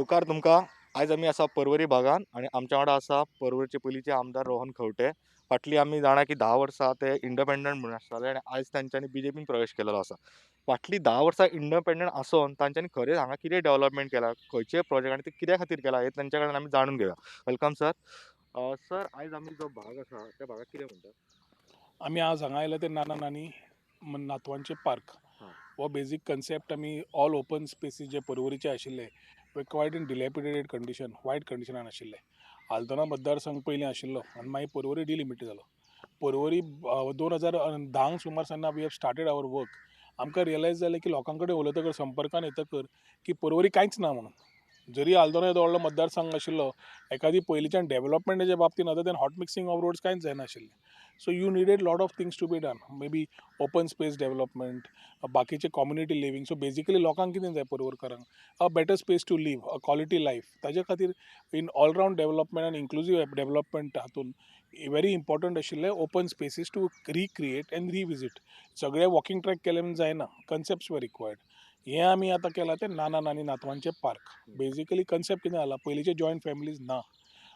येवकार तुमकां. आयज आमी आसा पर्वरी भागान आनी आमच्या वांगडा आसा पर्वरीचे पयलींचे आमदार रोहन खंवटे. फाटलीं आमी जाणा की 10 वर्सां ते इंडिपेंडंट म्हणून आसताले आनी आयज तांच्यांनी बीजेपीन प्रवेश केलेलो आसा. फाटलीं 10 वर्सां इंडिपेंडंट आसोन तांच्यांनी खरेंच हांगा कितें डेव्हलपमेंट केलां, खंयचे प्रोजेक्ट आनी ते कित्या खातीर केला हें तांच्या कडल्यान आमी जाणून घेवया. Welcome sir. सर आयज आमी जो भाग आसा त्या भागाक कितें म्हणटात? आम्ही आज हांगा आयले ते नाना नानी नातवांचे पार्क हो बेजीक कन्सेप्ट आमी ऑल ओपन स्पेसीस जे पर्वरीचे आशिल्ले क्वायट इन डिलॅपिडेटेड कंडिशन वायट कंडिशनान आशिल्ले. आल्दोना मतदारसंघ पयलीं आशिल्लो आनी मागीर पर्वरी डिलिमिटेड जालो. पर्वरी 2010 सुमार सावन we have started our work. आमकां रियलायज जालें की लोकां कडेन उलयतकर संपर्कान येतकर की पर्वरी कांयच ना म्हणून. जरी आल्दोना येदो व्हडलो मतदारसंघ आशिल्लो एखादी पयलींच्यान डेव्हलपमेंटाच्या बाबतींत other than hot mixing of roads कांयच जायना आशिल्लें. So you needed lot of things to be done. Maybe open space development, बाकीचे कम्युनिटी लिव्हिंग. सो बेजिकली लोकांक कितें जाय पर्वरकारांक? A better space to live, a quality life. ताजे खातीर इन ऑल रावंड डेव्हलपमेंट आनी इन्क्लुजीव डेव्हलपमेंट हातून very important आशिल्ले open spaces to recreate and revisit. सगळे वॉकिंग ट्रॅक केले म्हूण जायना, कन्सेप्ट्स वर रिक्वायर्ड. हें आमी आतां केलां तें नाना नानी नातवांचें पार्क. बेजिकली कन्सेप्ट कितें जाला, पयलींचे जॉयंट फॅमिलीज ना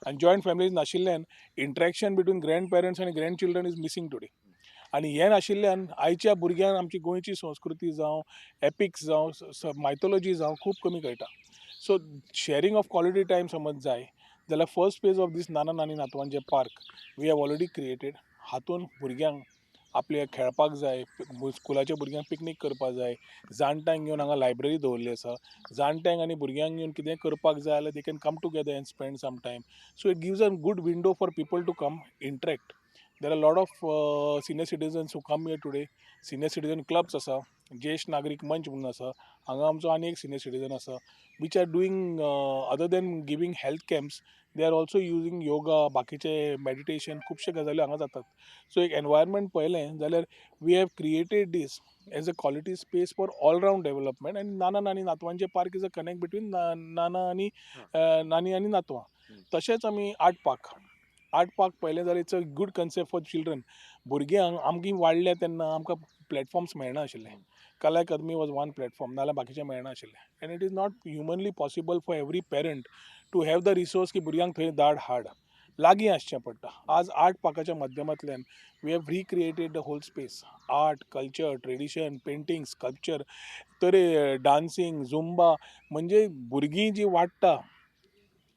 आनी जॉयंट फॅमिलीज नाशिल्ल्यान इंट्रॅक्शन बिटवीन ग्रँड पेरंट्स आनी grand children is missing today. आनी हें नाशिल्ल्यान आयच्या भुरग्यांक आमची गोंयची संस्कृती जावं, एपिक्स जावं, मायथोलॉजी जावं खूब कमी कळटा. So sharing of quality time समज जाय जाल्यार फर्स्ट फेज ऑफ दीस नाना नानी नातवांचें park we have already created. हातून भुरग्यांक आपले खेळपाक जाय, स्कुलाच्या भुरग्यांक पिकनीक करपाक जाय, जाणट्यांक घेवन हांगा लायब्ररी दवरली आसा. जाणट्यांक आनी भुरग्यांक घेवन कितें करपाक जाय जाल्यार they can come together and spend some time. So it gives a good window for people to come interact. There are a lot of senior citizens who come here today. Senior citizen clubs आसा, ज्येष्ठ नागरिक मंच म्हणून आसा. हांगा आमचो आनी एक सिनियर सिटीजन आसा which are doing other than giving health camps, they are also using yoga, बाकीचे मेडिटेशन खुबशे गजाली हांगा जातात. सो एक एनवायरमेंट पळयलें जाल्यार we have created this as a quality space for all round development. आनी नाना नानी नातवांचे park is a connect between नाना आनी नानी आनी नातवां. तशेंच आमी आर्ट पार्क पळयलें जाल्यार it's a good concept for children. भुरग्यांक आमगे वाडले तेन्ना आमकां प्लॅटफॉर्म्स मेळना आशिल्ले. कला अकादमी वॉज वन प्लॅटफॉर्म, नाल्यार बाकीचे मेळना आशिल्ले. And it is not humanly possible for every parent to have the resource की भुरग्यांक थंय धाड हाड लागीं आसचें पडटा. आज आर्ट पार्काच्या माध्यमांतल्यान we have recreated the whole space. Art, culture, tradition, painting, sculpture, तरे डान्सिंग, झुंबा. म्हणजे भुरगीं जीं वाडटा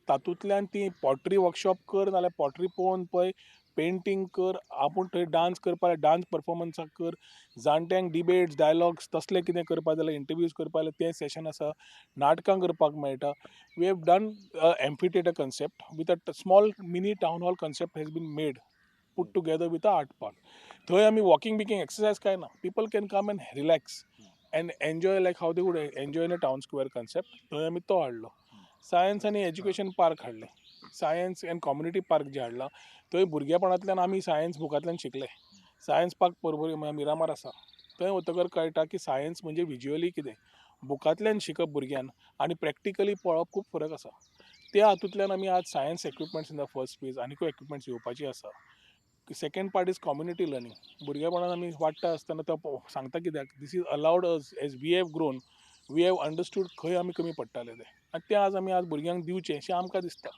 तातूंतल्यान ती पॉटरी वर्कशॉप कर नाल्यार पॉटरी पळोवन पळय, पेंटींग कर, आपूण थंय डान्स करपा डान्स परफॉर्मन्साक कर, जाणट्यांक डिबेट्स डायलॉग्स तसलें कितें करपा जाल्यार इंटरव्यूज करपा जाल्यार तें सेशन आसा, नाटकां करपाक मेळटा. We have done amphitheatre concept with a small mini town hall concept has been made put together with a art park. थंय आमी वॉकिंग बिकिंग एक्सरसाइज काय ना. People can come and relax and enjoy like how they would enjoy in a town square concept. थंय आमी तो हाडलो. Science आनी education park हाडलें. सायन्स एंड कम्युनिटी पार्क जे हाडला थंय भुरगेपणांतल्यान आमी सायन्स बुकांतल्यान शिकले. सायन्स पार्क पर्वरी मिरामार आसा. थंय वतकर कळटा की सायन्स म्हणजे विज्युअली कितें, बुकांतल्यान शिकप भुरग्यान आनी प्रॅक्टिकली पळोवप खूब फरक आसा. त्या हातूंतल्यान आमी आज science equipments in the first phase आनीकूय इक्विपमेंट्स येवपाची आसा. Second part is community learning. भुरगेपणान आमी वाडटा आसतना तो सांगता कित्याक this is allowed us as we have grown, we have understood खंय आमी कमी पडटाले ते आनी ते आज आमी आज भुरग्यांक दिवचें अशें आमकां दिसता.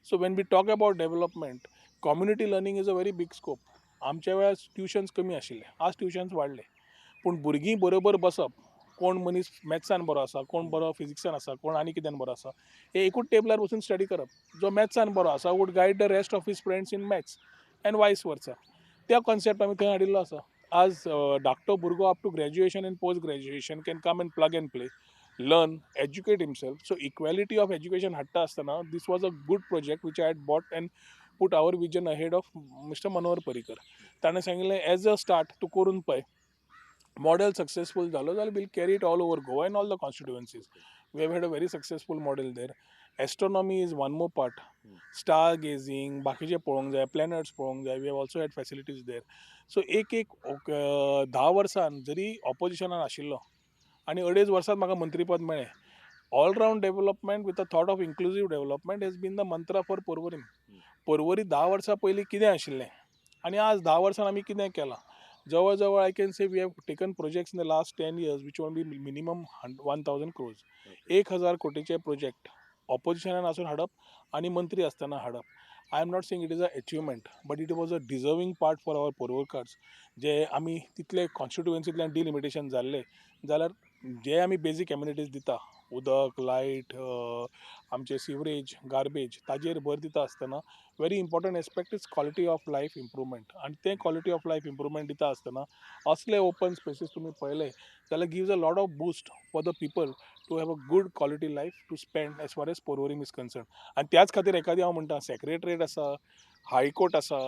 So when we talk about development, community learning is a very big scope. आमच्या वेळार ट्युशन्स कमी आशिल्ले, आज ट्युशन्स वाडले. पूण भुरगीं बरोबर बसप, कोण मनीस मॅथ्सान बरो आसा, कोण बरो फिजिक्सान आसा, कोण आनी कित्यान बरो आसा, हे एकूच टेबलार बसून स्टडी करप. जो मॅथ्सान बरो आसा would guide the rest of his friends in maths and vice versa. त्या कॉन्सेप्ट आमी थंय हाडिल्लो आसा. आज धाकटो भुरगो up to graduation and post graduation can come and plug and play, learn, educate himself. So equality of education hatta asthana, this was a good project which I had bought and put our vision ahead of Mr. Manohar Parrikar. ताणें सांगिल्लें as a start तूं करून पळय, model successful जालो जाल्यार will carry it all over Goa in all the constituencies. We have had a very successful model there. Astronomy is one more part. Star gazing बाकीचे पळोवंक जाय, प्लॅनट्स पळोवंक जाय. We have also had facilities there. So एक 10 वर्सान जरी ऑपोजिशनान आशिल्लो आनी 2.5 वर्सांत म्हाका मंत्रीपद मेळ्ळें. All round development with a thought of inclusive development has been the mantra for Porvorim. Porvorim 10 वर्सां पयलीं कितें आशिल्लें आनी आज 10 वर्सान आमी कितें केलां. जवळ जवळ I can say we have taken projects in the last 10 years which won't be minimum 1000 crores. 1000 कोटीचे प्रोजेक्ट ऑपोजिशनान आसून हाडप आनी मंत्री आसतना हाडप. I am not saying it is a achievement, but it was a deserving part for our पोरवोरकार्स. जे आमी तितले कॉन्स्टिट्युएन्सींतल्यान डिलिमिटेशन जाल्ले जाल्यार जे आमी बेजीक कम्युनिटीज दिता, उदक, लायट, आमचे सिवरेज, गार्बेज, ताजेर भर दिता आसतना very important aspect is quality of life improvement. आनी ते क्वॉलिटी ऑफ लायफ इम्प्रुवमेंट दिता आसतना असले ओपन स्पेसीस तुमी पळयले जाल्यार gives a lot of boost for the people to have a good quality life to spend as far as Porvorim is concern. आनी त्याच खातीर एखादी हांव म्हणटा सेक्रेटरेट आसा, हायकोर्ट आसा,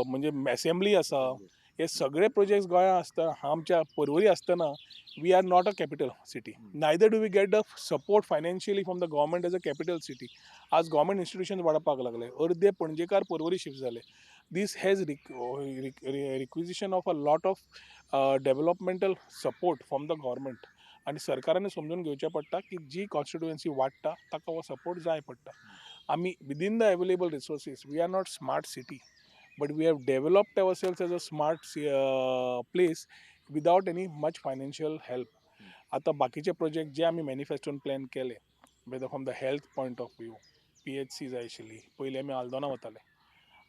म्हणजे असेंब्ली आसा, हे सगळे प्रोजेक्ट्स गोंयांत आसता आमच्या पर्वरी आसतना we are not a capital city. Neither do we get the support financially from the government as a capital city. आज गव्हर्मेंट इन्स्टिट्यूशन वाडपाक लागले, अर्दे पणजेकार पर्वरी शिफ्ट जाले. This has requisition of a lot of developmental support from the government. आनी सरकारान समजून घेवचें पडटा की जी कॉन्स्टिट्युएन्सी वाडटा ताका हो सपोर्ट जाय पडटा. आमी within the available resources we are not smart city, but we have developed ourselves as a smart place without any much financial help. आता बाकीचे प्रोजेक्ट जे आमी मॅनिफेस्टोन प्लॅन केले whether from the health point of view, PHC जाय आशिल्ली, पयलीं आमी आल्दोना वताले,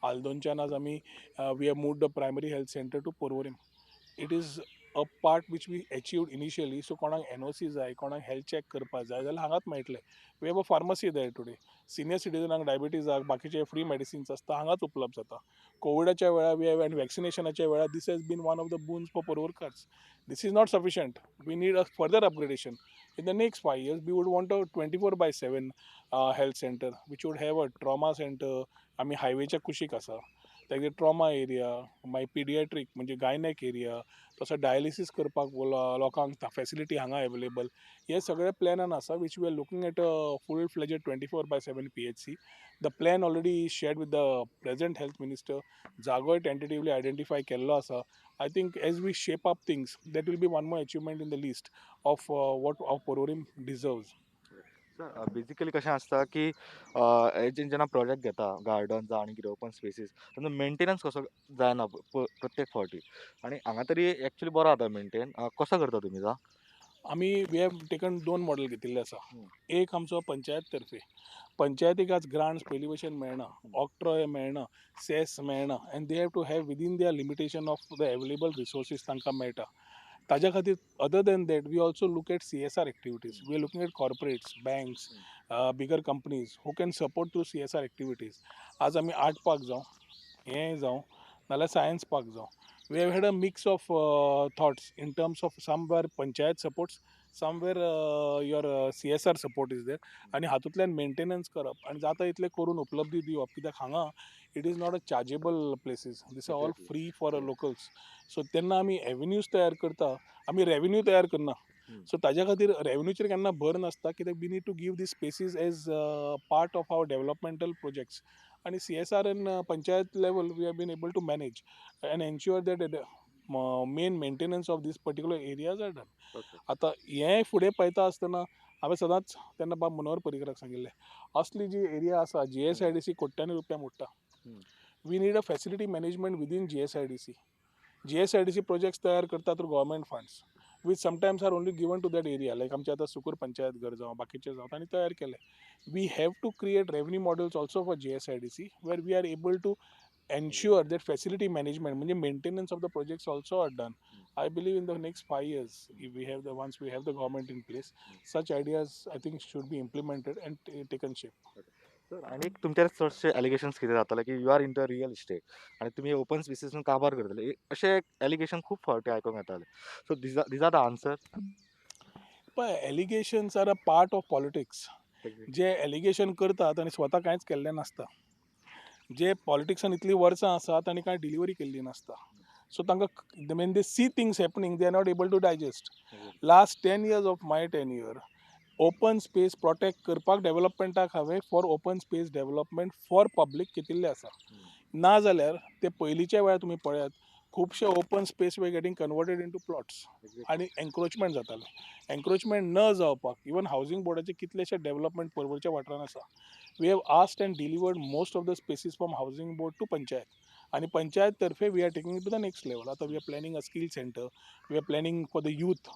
आल्दोनच्यान आज आमी we have moved the primary health centre to Porvorim. It is a part which we achieved initially. So कोणाक NOC जाय, कोणाक हेल्थ चॅक करपाक जाय जाल्यार हांगाच मेळटले. We have a pharmacy there today. Senior सिटीजनाक डायबिटीजाक बाकीचे फ्री मेडिसिन्स आसता हांगाच उपलब्ध जाता. कोविडाच्या वेळार वी हॅव, आनी वॅक्सिनेशनाच्या वेळार this has been one of the boons for पोरवोरकार्स. This is not sufficient. We need a further upgradation. In the next 5 years, we would want a 24/7 health center, which would have a trauma center. आम्ही हायवेच्या कुशीक आसा, ताजे trauma area, मागीर पिडियाट्रीक म्हणजे gynaec area, तसो dialysis करपाक लोकांक फॅसिलिटी हांगा अवेलेबल. हे सगळे प्लॅनान आसा which we are looking at a full fledged 24/7 PHC. The plan already shared with the present health minister. जागोय टेंटेटिवली आयडेंटिफाय केल्लो आसा. I think as we shape up things, that will be one more achievement in the list of what our Porvorim deserves. Sir basically कशें आसता की जेन्ना project घेता garden जावं आनी कितें ओपन स्पेसीस तेन्ना मेंटेनन्स कसो जायना प्रत्येक फावटी आनी हांगा तरी एक्चुअली बरो जाता मेंटेन कसो करता तुमी तो? आमी वी हॅव टेकन 2 मॉडेल घेतिल्ले आसा. एक आमचो पंचायत तर्फे. पंचायतीक आज ग्रांट्स पयलीं भशेन मेळना, ऑक्ट्रॉय मेळना, सेस मेळना, and they have to have within their limitation of the available resources तांकां मेळटा. ताज्या खातीर other than that we also look at CSR activities. We are looking at corporates, banks, bigger companies who can support to CSR activities. आज आमी art park जावं, हें जावं नाल्यार सायन्स पार्क जावं, we have had a mix of thoughts in terms of somewhere panchayat supports, somewhere your CSR support is there. आनी हातूंतल्यान maintenance करप आनी जाता इतले करून उपलब्धी दिवप, कित्याक हांगा it is not a chargeable places, these are all free for locals. So तेन्ना आमी एवेन्यूज तयार करता, आमी रेवेन्यू तयार करना. सो ताज्या खातीर रेवेन्यूचेर केन्ना भर नासता, कित्याक we need to give these spaces as part of our developmental projects. आणि CSR in panchayat level we have been able to manage and ensure that the main maintenance of these particular areas are done. आता हें फुडें पळयता आसतना हांवें सदांच तेन्ना बाब मनोहर पर्रीकराक सांगिल्लें, असली जी एरिया आसा GSIDC कोट्यांनी रुपया मोडटा. We need a facility management within GSIDC. GSIDC projects तयार करता through government funds which sometimes are only given to that area. Like आमचे आतां सुकूर पंचायत घर जावं बाकीचे जावं तांणी तयार केले. We have to create revenue models also for GSIDC where we are able to ensure that facility management म्हणजे maintenance of the projects also are done. I believe in the next 5 years, if we have the once we have the government in place, such ideas I think should be implemented and taken shape. Sir आणि तुमच्यार चडशे allegations कितें जाताले की you are in the real estate आनी तुमी open स्पेसीसून काबार करतले अशे एलिगेशन खूब फावटी आयकूंक येताले. So these are the answer. पण allegations are a part of politics. जे एलिगेशन करतात आनी स्वता कांयच केल्लें नासता, जे पॉलिटिक्सान इतलीं वर्सां आसात आनी कांय डिलिव्हरी केल्ली नासता. सो तांकां when they see things happening they are not able to digest. Last 10 years of my tenure open space protect करपाक डेव्हलपमेंटाक हांवें for open space development for public घेतिल्लें आसा. ना जाल्यार ते पयलींच्या वेळार तुमी पळयात खुबशे ओपन स्पेस वे गेटिंग कन्वर्टेड इंटू प्लॉट्स आनी एन्क्रोचमेंट जातालें. एन्क्रोचमेंट न जावपाक इवन हावजींग बोर्डाचे कितलेशे डेव्हलपमेंट पर्वरच्या वाठारान आसा. We have asked and delivered most of the spaces from housing board to panchayat. आनी पंचायत तर्फे we are taking it to the next level. आतां we are planning a skill centre, we are planning for the youth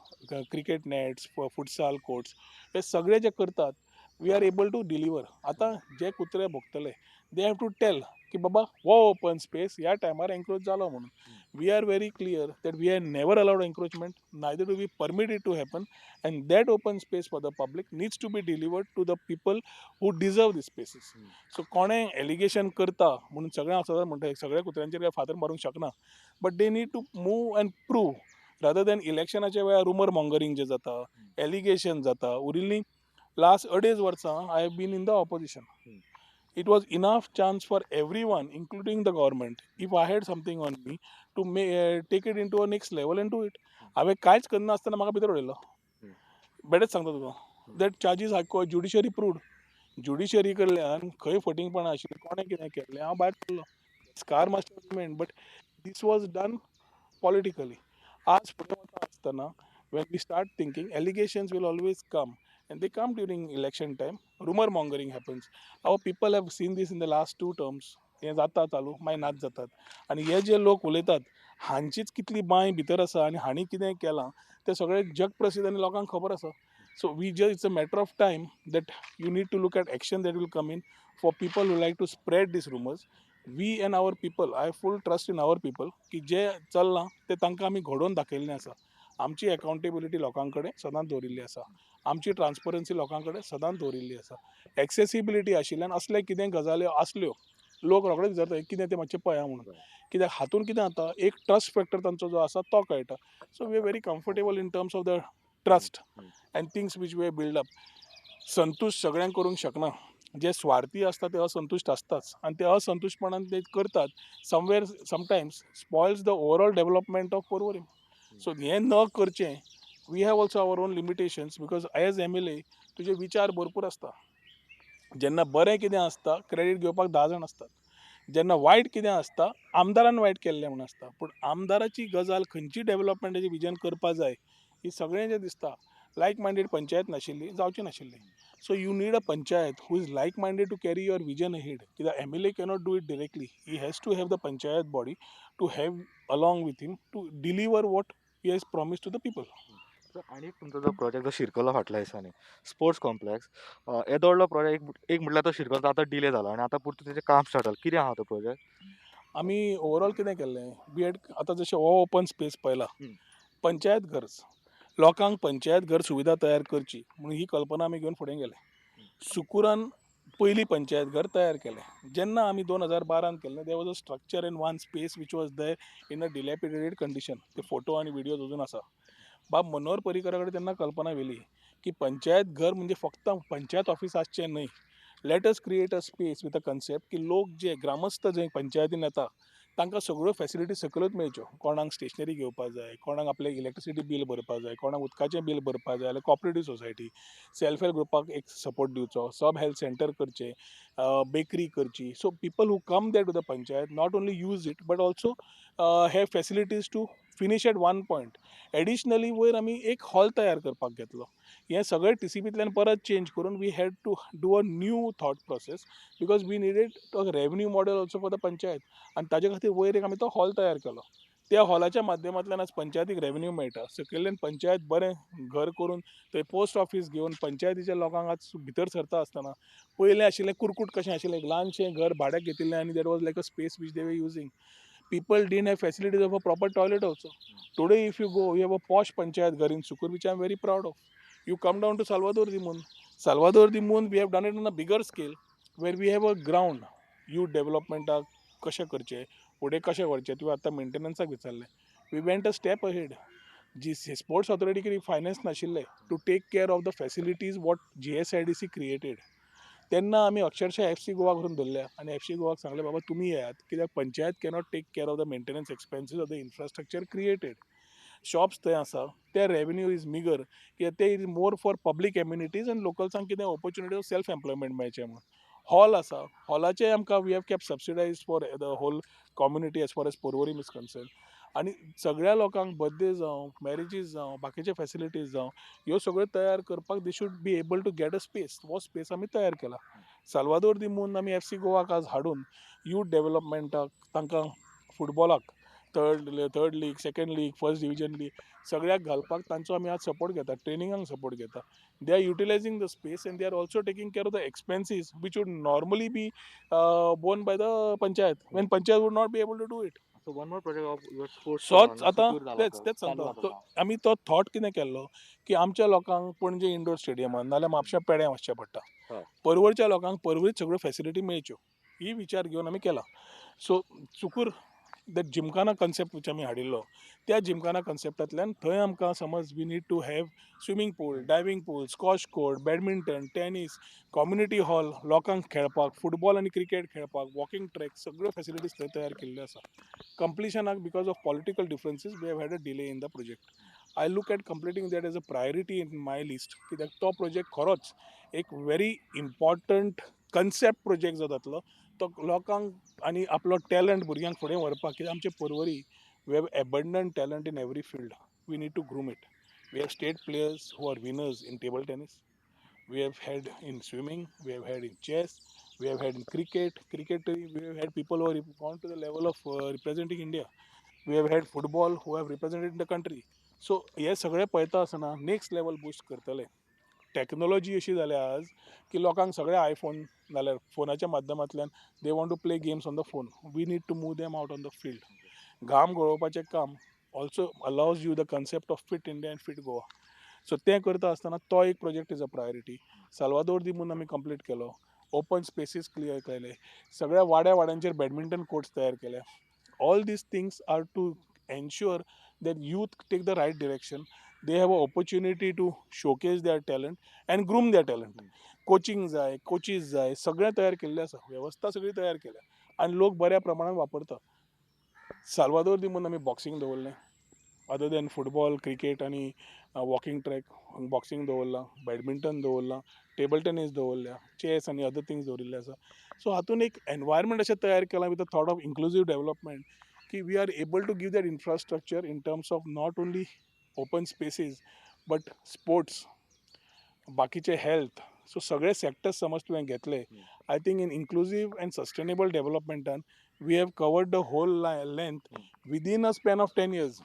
cricket nets, futsal courts. हे सगळे जे करतात we are able to deliver. आता जे कुत्रे भोगतले दे हॅव टू टेल की बाबा हो ओपन स्पेस ह्या टायमार एन्क्रोच जालो म्हणून. We are very clear that we are never allowed encroachment, neither do we permit it to happen, and that open space for the public needs to be delivered to the people who deserve the spaces. So कोणें allegation करता म्हणून सगळें हांव सदांच म्हणटा सगळ्या कुत्र्यांचेर काय फातर मारूंक शकना, but they need to move and prove rather than इलेक्शनाच्या वेळार रुमर मॉंगरिंग जे जाता, एलिगेशन जाता. उरिल्लीं last 2.5 वर्सां I have been in the opposition. It was enough chance for everyone, including the government, if I had something on me, to take it into a next level and do it. हांवें कांयच करना आसतना म्हाका भितर उडयलो. बेडेच सांगता तुका. That charges judiciary proved. Judiciary कडल्यान खंय फटींगपणां आशिल्लीं, कोणें कितें केल्लें, हांव भायर सरलो. Scar must mean, but these was done politically. आज फुडें वता आसतना when we start thinking, allegations will always come, and they come during election time. Rumor mongering happens. Our people have seen this in the last 2 terms. हे जाता चालू मागीर नाच जातात, आनी हे जे लोक उलयतात हांचीच कितली बांय भितर आसा आनी हांणी कितें केलां तें सगळें जग प्रसिद्ध आनी लोकांक खबर आसा. So we just it's a matter of time that you need to look at action that will come in for people who like to spread these rumours. We and our people, I full trust in our people की जे चल्लां तें तांकां आमी घडोवन दाखयल्लें आसा. आमची accountability लोकां कडेन सदांच दवरिल्ली आसा. आमची ट्रान्सपरन्सी लोकां कडेन सदांच दवरिल्ली आसा. एक्सेसिबिलिटी आशिल्ल्यान असले कितें गजाल्यो आसल्यो लोक रोखडेच विचारता कितें तें मातशें पळया म्हणून. कित्याक हातूंत कितें जाता, एक ट्रस्ट फॅक्टर तांचो जो आसा तो कळटा. So we are very comfortable in terms of the trust and things which we have build up. संतुश्ट सगळ्यांक करूंक शकना. जे स्वार्थी आसता ते असंतुश्ट आसताच, आनी ते असंतुश्टपणान ते करतात. Somewhere sometimes spoils the overall development of Porvorim. So हें न करचें, we have also our own limitations, because as MLA तुजे विचार भरपूर आसता. जेन्ना बरें कितें आसता क्रेडीट घेवपाक 10 जाण आसतात. जेन्ना वायट कितें आसता आमदारान वायट केल्लें म्हूण आसता. पूण आमदाराची गजाल खंयची डेव्हलपमेंटाची विजन करपा जाय ही सगळें जें दिसता लायक मायंडेड पंचायत नाशिल्ली जावची नाशिल्ली. So you need a panchayat who is like minded to carry your vision ahead. कित्याक MLA cannot do it directly. He has to have the panchayat body to have along with him to deliver what he has promise to the people. आणि तुमचो जो project जो शिरकलो फाटल्या दिसांनी sports complex, येदो व्हडलो project एक म्हटल्यार तो शिरकलो आतां डिले जाला आनी आतां परतून तेजें काम स्टार्ट जालां. कितें आहा तो प्रोजेक्ट? आमी ओवरऑल कितें केल्लें, बी एड आतां जशें हो ओपन स्पेस पळयला, पंचायत घर्स लोकांक पंचायत घर सुविधा तयार करची म्हणून ही कल्पना आमी घेवन फुडें गेले. सुकुरान पयलीं पंचायत घर तयार केलें. जेन्ना आमी 2012 केल्लें there was a structure in one space which was there in a dilapidated condition. ते फोटो आनी व्हिडियोज अजून आसा. बाब मनोहर पर्रीकरा कडेन तेन्ना कल्पना येयली की पंचायत घर म्हणजे फक्त पंचायत ऑफिस आसचें न्हय. Let us create a space with a concept की लोक जे ग्रामस्थ जे पंचायतीन येता तांकां सगळ्यो फॅसिलिटी सकयलूच मेळच्यो. कोणाक स्टेशनरी घेवपाक जाय, कोणाक आपलें इलेक्ट्रिसिटी बील भरपाक जाय, कोणाक उदकाचें बील भरपाक जाय जाल्यार कॉपरेटीव सोसायटी, सेल्फ हेल्प ग्रुपाक एक सपोर्ट दिवचो, सब हेल्थ सेंटर करचें, बेकरी करची. So people who come there to the panchayat not only use it but also have facilities to finish at one point. Additionally वयर आमी एक हॉल तयार करपाक घेतलो. हें सगळें TCPंतल्यान परत चेंज करून we had to do a new thought process because we needed a revenue model also for the panchayat. आनी ताजे खातीर वयर एक आमी तो हॉल तयार केलो. त्या हॉलाच्या माध्यमांतल्यान आज पंचायतीक रेवन्यू मेळटा. सकयल्यान पंचायत बरें घर करून थंय पोस्ट ऑफीस घेवन पंचायतीच्या लोकांक आज भितर सरता आसतना पयलें आशिल्लें कुरकूट कशें आशिल्लें, एक ल्हानशें घर भाड्याक घेतिल्लें आनी that was like a space which they were using. People didn't have facilities of a proper toilet also. Today, if you go, we have a posh panchayat gar in Sukur, which I'm very proud of. You come down to Salvador the Moon. Salvador the Moon, we have done it on a bigger scale, where we have a ground. Youth development कशें करचें, फुडें कशें व्हरचें, तुवें आतां मेंटेनन्साक विचारलें. We went a step ahead. जी sports authority कडेन फायनान्स नाशिल्ले to take care of the facilities what GSIDC created. तेन्ना आमी अक्षरशः FC गोवा करून धरल्या आनी FC गोवाक सांगलें बाबा तुमी येयात कित्याक panchayat cannot take care of the maintenance expenses of the infrastructure created. Shops थंय आसा ते रेवन्यू इज मिगर कित्याक ते is more for public amenities आनी लोकल्सांक कितें ऑपॉर्च्युनिटी ऑफ सेल्फ एम्प्लॉयमेंट मेळचें म्हणून. हॉल आसा, हॉलाचे आमकां we have cap subsidise for the whole community as far as Porvorim is concern. आनी सगळ्या लोकांक बर्थडे जावं, मॅरेजीस जावं, बाकीचे फॅसिलिटीज जावं, ह्यो सगळ्यो तयार करपाक they should be able to get a space. हो स्पेस आमी तयार केला. साल्वादोर दी मून आमी FC गोवाक आज हाडून यूथ डेव्हलपमेंटाक तांकां फुटबॉलाक third league, second league, first division league सगळ्याक घालपाक तांचो आमी आज सपोर्ट घेता, ट्रेनिंगाक सपोर्ट घेता. They are utilising the space and they are also taking care of the expenses which would normally be borne by the panchayat when panchayat would not be able to do it. So one more project of your such sports आतां सुकूर जाला तेच sir, तेच चालू सांगता आसा. आमी तो थॉट कितें केल्लो की आमच्या लोकांक पणजे इंडोर स्टेडियमान नाल्यार म्हापश्या पेड्यां वचचें पडटा. हय. परवरच्या लोकांक परवरीत सगळ्यो फॅसिलिटी मेळच्यो ही विचार घेवन आमी केला. सो चुकूर द जिमखाना कन्सेप्ट विच आमी हाडिल्लो त्या जिमखाना कन्सेप्टांतल्यान थंय आमकां समज we need to have swimming pool, diving pool, squash court, badminton, tennis, community hall, लोकांक खेळपाक, फुटबॉल आनी क्रिकेट खेळपाक, वॉकिंग ट्रॅक सगळ्यो फॅसिलिटीज थंय तयार केल्ल्यो आसा. कंप्लिशनाक because of political differences we have had a delay in the project. I look at completing that as a priority in my list कित्याक तो प्रोजेक्ट खरोच एक व्हेरी इम्पॉर्टंट कन्सेप्ट प्रोजेक्ट जो जातलो तो लोकांक आनी आपलो टॅलंट भुरग्यांक फुडें व्हरपाक. कित्याक आमचे Porvorim we have abundant talent in every field. We need to groom it. We have state players who are winners in table tennis. We have had in swimming, we have had in chess, we have had in cricket. We have had people who have gone to the level of representing India. We have had football who have represented the country. So हे सगळे पळयता आसतना next level boost करतले. Technology अशी जाल्या आज की लोकांक सगळे आयफोन नाल्यार फोनाच्या माध्यमांतल्यान they want to play games on the phone. We need to move them out on the field. घाम गळोवपाचें काम also allows you the concept of fit India and fit Goa. So तें करता आसतना तो एक project is a priority. Salvador do म्हणून आमी कंप्लीट केलो. ओपन स्पेसीस क्लियर केले. सगळ्या वाड्यांचेर बॅडमिंटन कोर्ट्स तयार केले. All this things are to ensure that youth take the right direction. They have an opportunity to showcase their talent and groom their talent. Coaching जाय, coaches जाय, सगळें तयार केल्लें आसा. वेवस्था सगळी तयार केल्या आनी लोक बऱ्या प्रमाणात वापरता. साल्वादोर दी म्हणून आमी बॉक्सिंग दवरलें. अदर दॅन फुटबॉल, क्रिकेट आनी वॉकिंग ट्रॅक, बॉक्सिंग दवरलां, बॅडमिंटन दवरलां, टेबल टेनीस दवरल्या, चॅस आनी अदर थिंग्स दवरिल्ले आसा. सो हातूंत एक एनवायरमेंट अशें तयार केलां with a thought of inclusive development की we are able to give that infrastructure in terms of not only open spaces but sports, बाकीचे हेल्थ. सो सगळे सेक्टर्स समज तुवें घेतले, I think in inclusive and sustainable डेवलपमेंटान we have covered the whole length within a span of 10 years.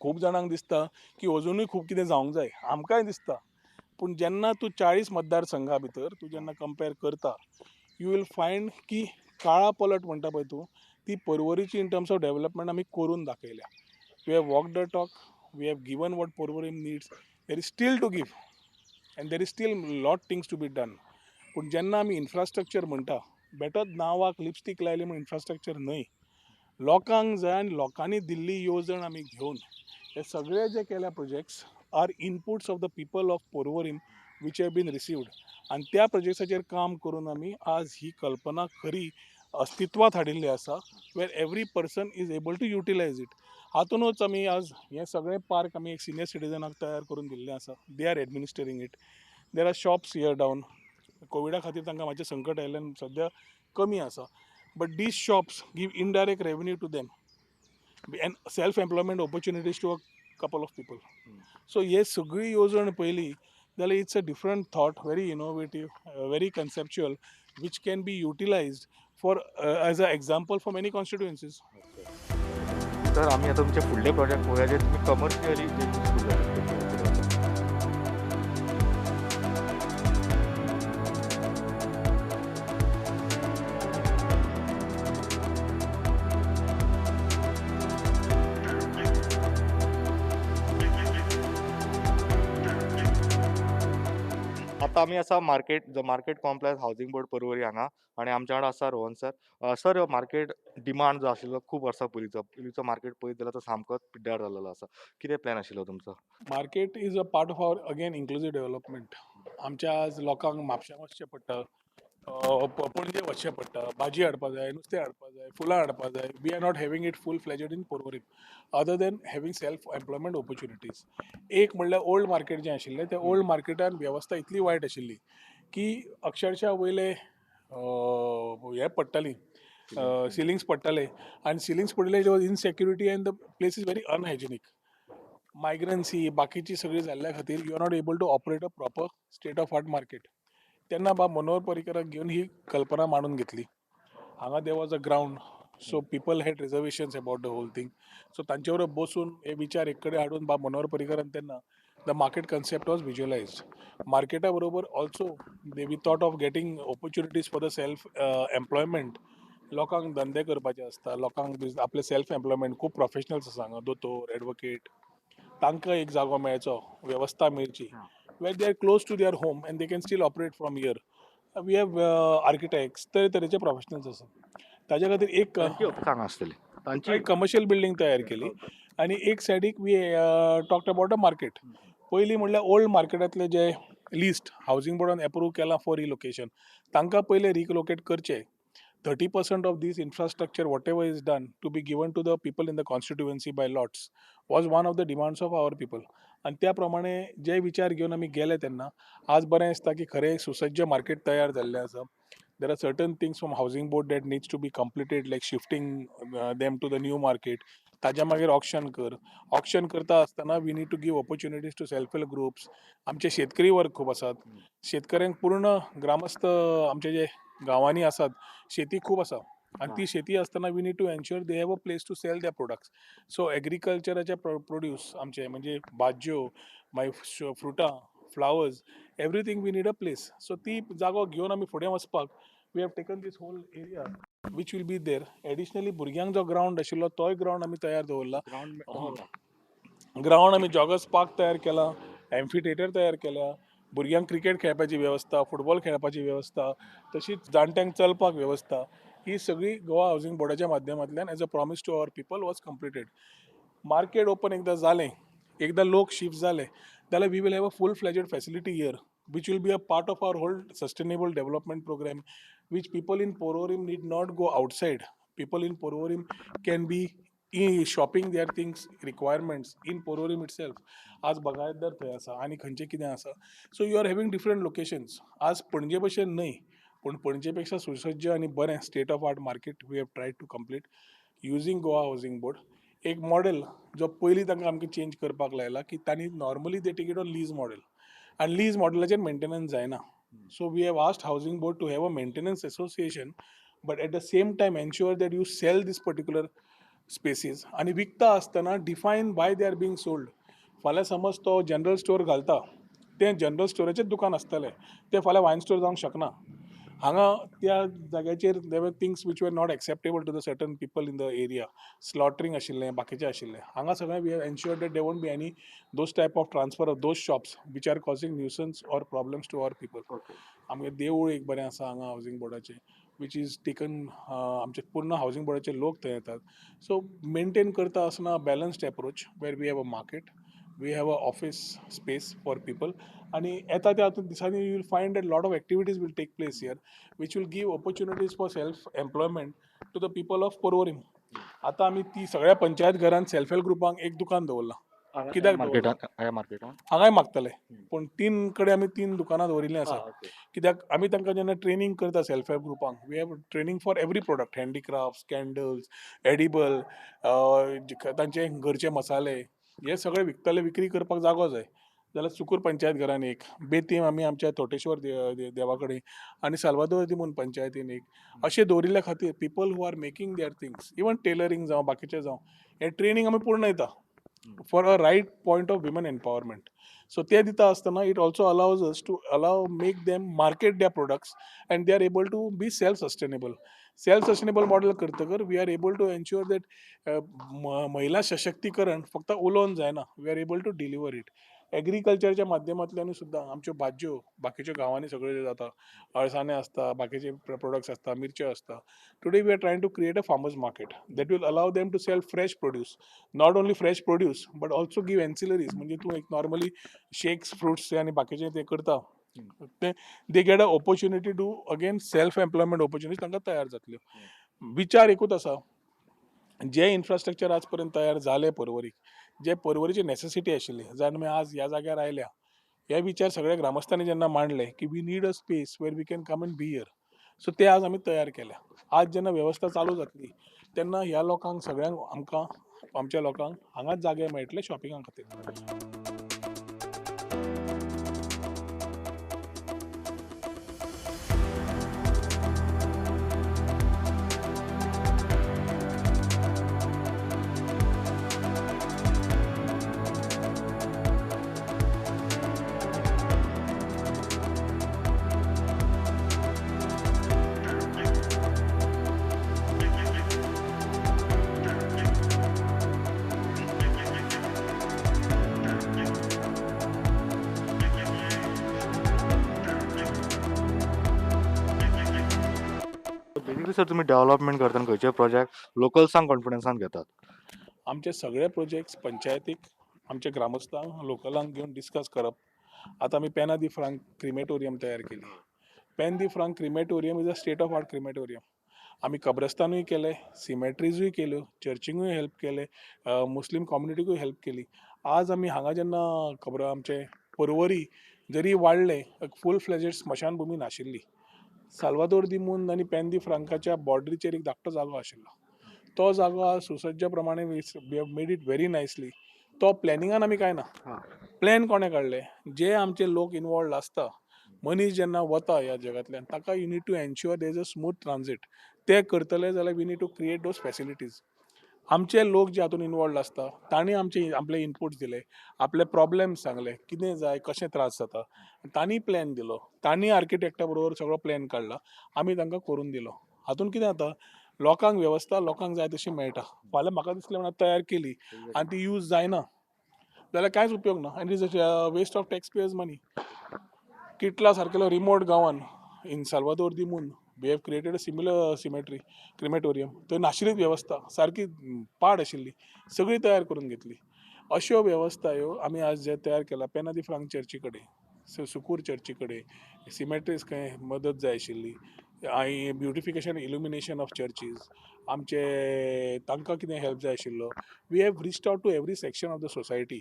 खूब जाणांक दिसता की अजुनूय खूब कितें जावंक जाय, आमकांय दिसता. पूण जेन्ना तूं 40 मतदारसंघा भितर तूं जेन्ना कंपेर करता यू वील फायंड की काळा पलट म्हणटा पळय तूं ती परवरीची इन टर्म्स ऑफ डेवलपमेंट आमी करून दाखयल्या. We have walk the talk. We have given what Porvorim needs. There is still to give and there is still lot things to be done. पूण जेन्ना आमी इन्फ्रास्ट्रक्चर म्हणटा बेटर नांवाक लिपस्टीक लायली म्हण infrastructure न्हय. लोकांक जाय आनी लोकांनी दिल्ली येवजण आमी घेवन हे सगळे जे केल्या projects are inputs of the people of Porvorim which have been received. आनी त्या प्रोजेक्ट्साचेर काम करून आमी आज ही कल्पना खरी अस्तित्वात हाडिल्ली आसा where every person is able to utilise it. हातूनच आमी आज हे सगळे पार्क आमी एक सिनियर सिटीजनाक तयार करून दिल्ले आसा. They are administrating it. There are shops here down. कोविडा खातीर तांकां मातशें संकट आयिल्ल्यान सद्या कमी आसा. But these shops give indirect revenue to them and self-employment opportunities to a couple of people. So हे सगळी येवजण पयली जाल्यार it's a different thought, very innovative, very conceptual, which can be utilised for as a example for many constituencies. तर आम्ही आता तुमचे फुडले प्रोजेक्ट पळोवया जे तुम्ही कमर्शियली जे useful जाता. आता आम्ही असा market complex housing board Porvorim हांगा आणि आमच्या वांगडा आसा Rohan sir. Sir market demand जो आशिल्लो खूब वर्सां पयलींचो मार्केट पळयत जाल्यार तो सामकोच पिड्ड्यार जाल्लो आसा. कितें प्लॅन आशिल्लो तुमचो? Market is a part of our again inclusive development. आमच्या आज लोकांक म्हापश्यां वचचें पडटा, पणजे वचचें पडटा, भाजी हाडपा जाय, नुस्तें हाडपा जाय, फुलां हाडपा जाय. We are not having it full fledged in Porvorim other than having self employment opportunities. एक म्हणल्यार ओल्ड मार्केट जें आशिल्लें त्या ओल्ड मार्केटान वेवस्था इतली वायट आशिल्ली की अक्षरशः वयले हे पडटालीं सिलिंग्स पडटाले आनी सिलिंग्स पडले insecurity and the place is very unhygienic. मायग्रन्सी बाकीची सगळी जाल्ल्या खातीर you are not able to operate a proper state of art market. तेन्ना मनोहर पर्रीकराक घेवन ही कल्पना मांडून घेतली. हांगा there was a ground so people had reservations about the whole thing. So तांचे बरोबर बसून हे विचार एक कडेन हाडून मनोहर पर्रीकरान तेन्ना the market concept was visualised. मार्केटा बरोबर also we thought of getting opportunities for the self employment. लोकांक धंदे करपाचे आसता, लोकांक आपले सेल्फ एम्प्लॉयमेंट खूब प्रोफेशनल्स आसा हांगा, दोतोर, एडवोकेट, तांकां एक जागो मेळचो, वेवस्था मेळची, where they are close to their home and they can still operate from here. We have architects, तरेतरेचे प्रोफेशनल्स आसा. ताज्या खातीर एक तांची ऑफिसां आसतली तांची एक कमर्शियल बिल्डींग तयार केली आणि एक सायडीक we talked about a market. पयलीं म्हणल्यार ओल्ड मार्केटांतले जे लिस्ट हावसिंग बोर्डान एप्रूव केला फॉर रिलोकेशन, तांकां पयलें रिलोकेट करचे. 30% of this infrastructure, whatever is done, to be given to the people in the constituency by lots, was one of the demands of our people. आणि त्या प्रमाणे जे विचार घेऊन आम्ही गेले तेन्ना आज बरें दिसता की खरें सुसज्ज मार्केट तयार जाल्लें आसा. There are certain things from housing board that needs to be completed, like shifting them to the new market. ताज्या मागीर ऑक्शन करता आसतना we need to give opportunities to self help groups. आमचे शेतकरी वर्ग खूब आसात. शेतकऱ्यांक पूर्ण ग्रामस्थ आमचे जे गांवांनी आसात, शेती खूब आसा आणि ती शेती आसतना we need to ensure they have a place to sell their products. So एग्रीकल्चराचे प्रोड्यूस आमचे म्हणजे भाज्यो, मागीर फ्रुटां, flowers, everything we need a place. So ती जागो घेवन आमी फुडें वचपाक we have taken this whole area which will be there. Additionally भुरग्यांक जो ग्रावंड आशिल्लो तोय ग्रावंड आमी तयार दवरला. ग्रावंड आमी जॉगर्स पार्क तयार केला, एम्फी थिएटर तयार केल्या, भुरग्यांक क्रिकेट खेळपाची वेवस्था, फुटबॉल खेळपाची वेवस्था, तशीच जाणट्यांक चलपाक वेवस्था, ही सगळी गोवा हावसिंग बोर्डाच्या माध्यमांतल्यान as a promise to our people was completed. Market open एकदां जालें, एकदां लोक शिफ्ट जाले जाल्यार we will have a full fledged facility here which will be a part of our whole sustainable development program, which people in Porvorim need not go outside. People in Porvorim can be shopping their things requirements in Porvorim itself. आज बगायतदार थंय आसा आनी खंयचें कितें आसा. So you are having different locations. आज पणजे भशेन न्हय, पूण पणजे पेक्षा सुसज्ज आनी बरें state of art market we have tried to complete using Goa housing board. एक मॉडेल जो पयलीं तांकां आमकां चेंज करपाक लायला की तांणी normally they take it on lease model आणि लीज मॉडेलाचेर मेंटेनन्स जायना. So we have asked housing board to have a maintenance association, but at the same time ensure that you sell these particular spaces आणि विकता आसतना define why they R being sold. फाल्यां समज तो general store घालता, तें general स्टोराचेच दुकान आसतलें, तें फाल्यां वायन स्टोर जावंक शकना. हांगा त्या जाग्याचेर there were things which were not acceptable to the certain people in the area. Slaughtering आशिल्लें, बाकीचें आशिल्लें. हांगा सगळें we have ensured that they won't be any those type of transfer of those shops which are causing nuisance or problems to our people. आमगे देवूळ एक बरें आसा हांगा हावसिंग बोर्डाचें, वीच इज टेकन, आमचे पूर्ण हावसिंग बोर्डाचे लोक थंय येतात. सो मेंटेन करता आसतना balanced approach where we have a market, we have a office space for people आणि येता त्या दिसांनी you will find that lot of activities will take place here which will give opportunities for self employment to the people of Porvorim. आतां आमी ती सगळ्या पंचायत घरांत self help ग्रुपांक एक दुकान दवरलां. कित्याक दवरलां? हांगाय मागतले, पूण 3 कडेन आमी 3 दुकानां दवरिल्लीं आसा. कित्याक आमी तांकां जेन्ना ट्रेनींग करता सेल्फ हेल्प ग्रुपांक, we have training for every product, handicrafts, candles, edible, तांचे घरचे मसाले, हे सगळे विकतले, विक्री करपाक जागो जाय जाल्यार सुकूर पंचायत घरान एक, बेतीम आमी आमच्या तोटेश्वर देवा कडेन आनी साल्वादोर दिमून पंचायतीन एक, अशें दवरिल्ल्या खातीर people who are making their things, even tailoring जावं बाकीचें जावं, हें ट्रेनींग आमी पूर्ण दिता for a right point of women empowerment. So ते दिता आसतना it also allows us to make them market their products and they are able to be self sustainable. Self sustainable model करतकर we are able to ensure that महिला सशक्तीकरण फक्त उलोवन जायना, we are able to deliver it. एग्रीकल्चरच्या माध्यमांतल्यानूय सुद्दां आमच्यो भाज्यो बाकीच्या गांवांनी सगळ्यो जाता, अळसांदे आसता, बाकीचे प्रोडक्ट्स आसता, मिरच्यो आसता. Today we are trying to create a farmers market that will allow them to sell fresh produce, not only fresh produce but also give ancillaries. म्हणजे तूं एक नॉर्मली शेक्स, फ्रुट्स आनी बाकीचें ते करता, they get a opportunity to again self employment opportunities तांकां तयार जातल्यो. विचार एकूच आसा, जे इन्फ्रास्ट्रक्चर आज पर्यंत तयार जाले पर्वरीक, जे पर्वरीची नेसेसिटी आशिल्ली, जाण आमी आज ह्या जाग्यार आयल्या, हे विचार सगळ्या ग्रामस्थांनी जेन्ना मांडले की we need a space where we can come and be here, so ते आज आमी तयार केल्या. आज जेन्ना वेवस्था चालू जातली तेन्ना ह्या लोकांक सगळ्यांक आमकां आमच्या लोकांक हांगाच जागे मेळटले शॉपिंगा खातीर. बेसिकली सर तुम्ही डेव्हलपमेंट करताना खंयचे प्रोजेक्ट लोकल्सांक कॉन्फिडन्सान घेतात? आमचे सगळे प्रोजेक्ट्स पंचायतीक आमच्या ग्रामस्थांक लोकलांक घेवन डिस्कस करप. आता आमी पेना दी फ्रांक क्रिमेटोरियम तयार केली. Penha de Franca crematorium is a state of art crematorium. आमी कब्रस्तानूय केले, सिमेट्रीजूय केल्यो, चर्चिंगूय हेल्प केले, मुस्लीम कम्युनिटीकूय हेल्प केली. आज आमी हांगा जेन्ना आमचे पर्वरी जरी वाडले, फूल फ्लेजेड स्मशानभूमी नाशिल्ली. साल्वादोर दी मुंद आनी पेन दी फ्रांकाच्या बॉर्डरीचेर एक धाकटो जागो आशिल्लो. तो जागो आज सुसज्ज प्रमाणे we have made it very nicely. तो प्लॅनिंगान आमी काय ना, प्लॅन कोणें काडले? जे आमचे लोक इनवॉल्ड आसता, मनीस जेन्ना वता ह्या जगांतल्यान, ताका you need to ensure there is a smooth transit. ते करतले जाल्यार we need to create those facilities. आमचे लोक जे हातून इनवॉल्ड आसता, तांणी आपले इनपुट्स दिले, आपले प्रॉब्लेम्स सांगले, कितें जाय, कशें त्रास जाता. तांणी प्लॅन दिलो, तांणी आर्किटेक्टा बरोबर सगळो प्लॅन काडला, आमी तांकां करून दिलो. हातून कितें जाता, लोकांक वेवस्था लोकांक जाय तशी मेळटा. फाल्यां म्हाका दिसलें म्हणून तयार केली आनी ती यूज जायना जाल्यार कांयच उपयोग ना, आनी is a waste of taxpayers money. Kitla सारकेलो रिमोट गांवान in Salvador do Mundo we have created a similar cemetery crematorium. थंय नाशिल्लीच वेवस्था, सारकी पाड आशिल्ली, सगळी तयार करून घेतली. अश्यो वेवस्था ह्यो आमी आज जे तयार केला पेना दी फ्रांक चर्ची कडेन, सुकूर चर्ची कडेन, सिमेट्रीज खंय मदत जाय आशिल्ली, ब्युटिफिकेशन इल्युमिनेशन ऑफ चर्चीज, आमचे तांकां कितें हेल्प जाय आशिल्लो. We have reached out to every section of the society.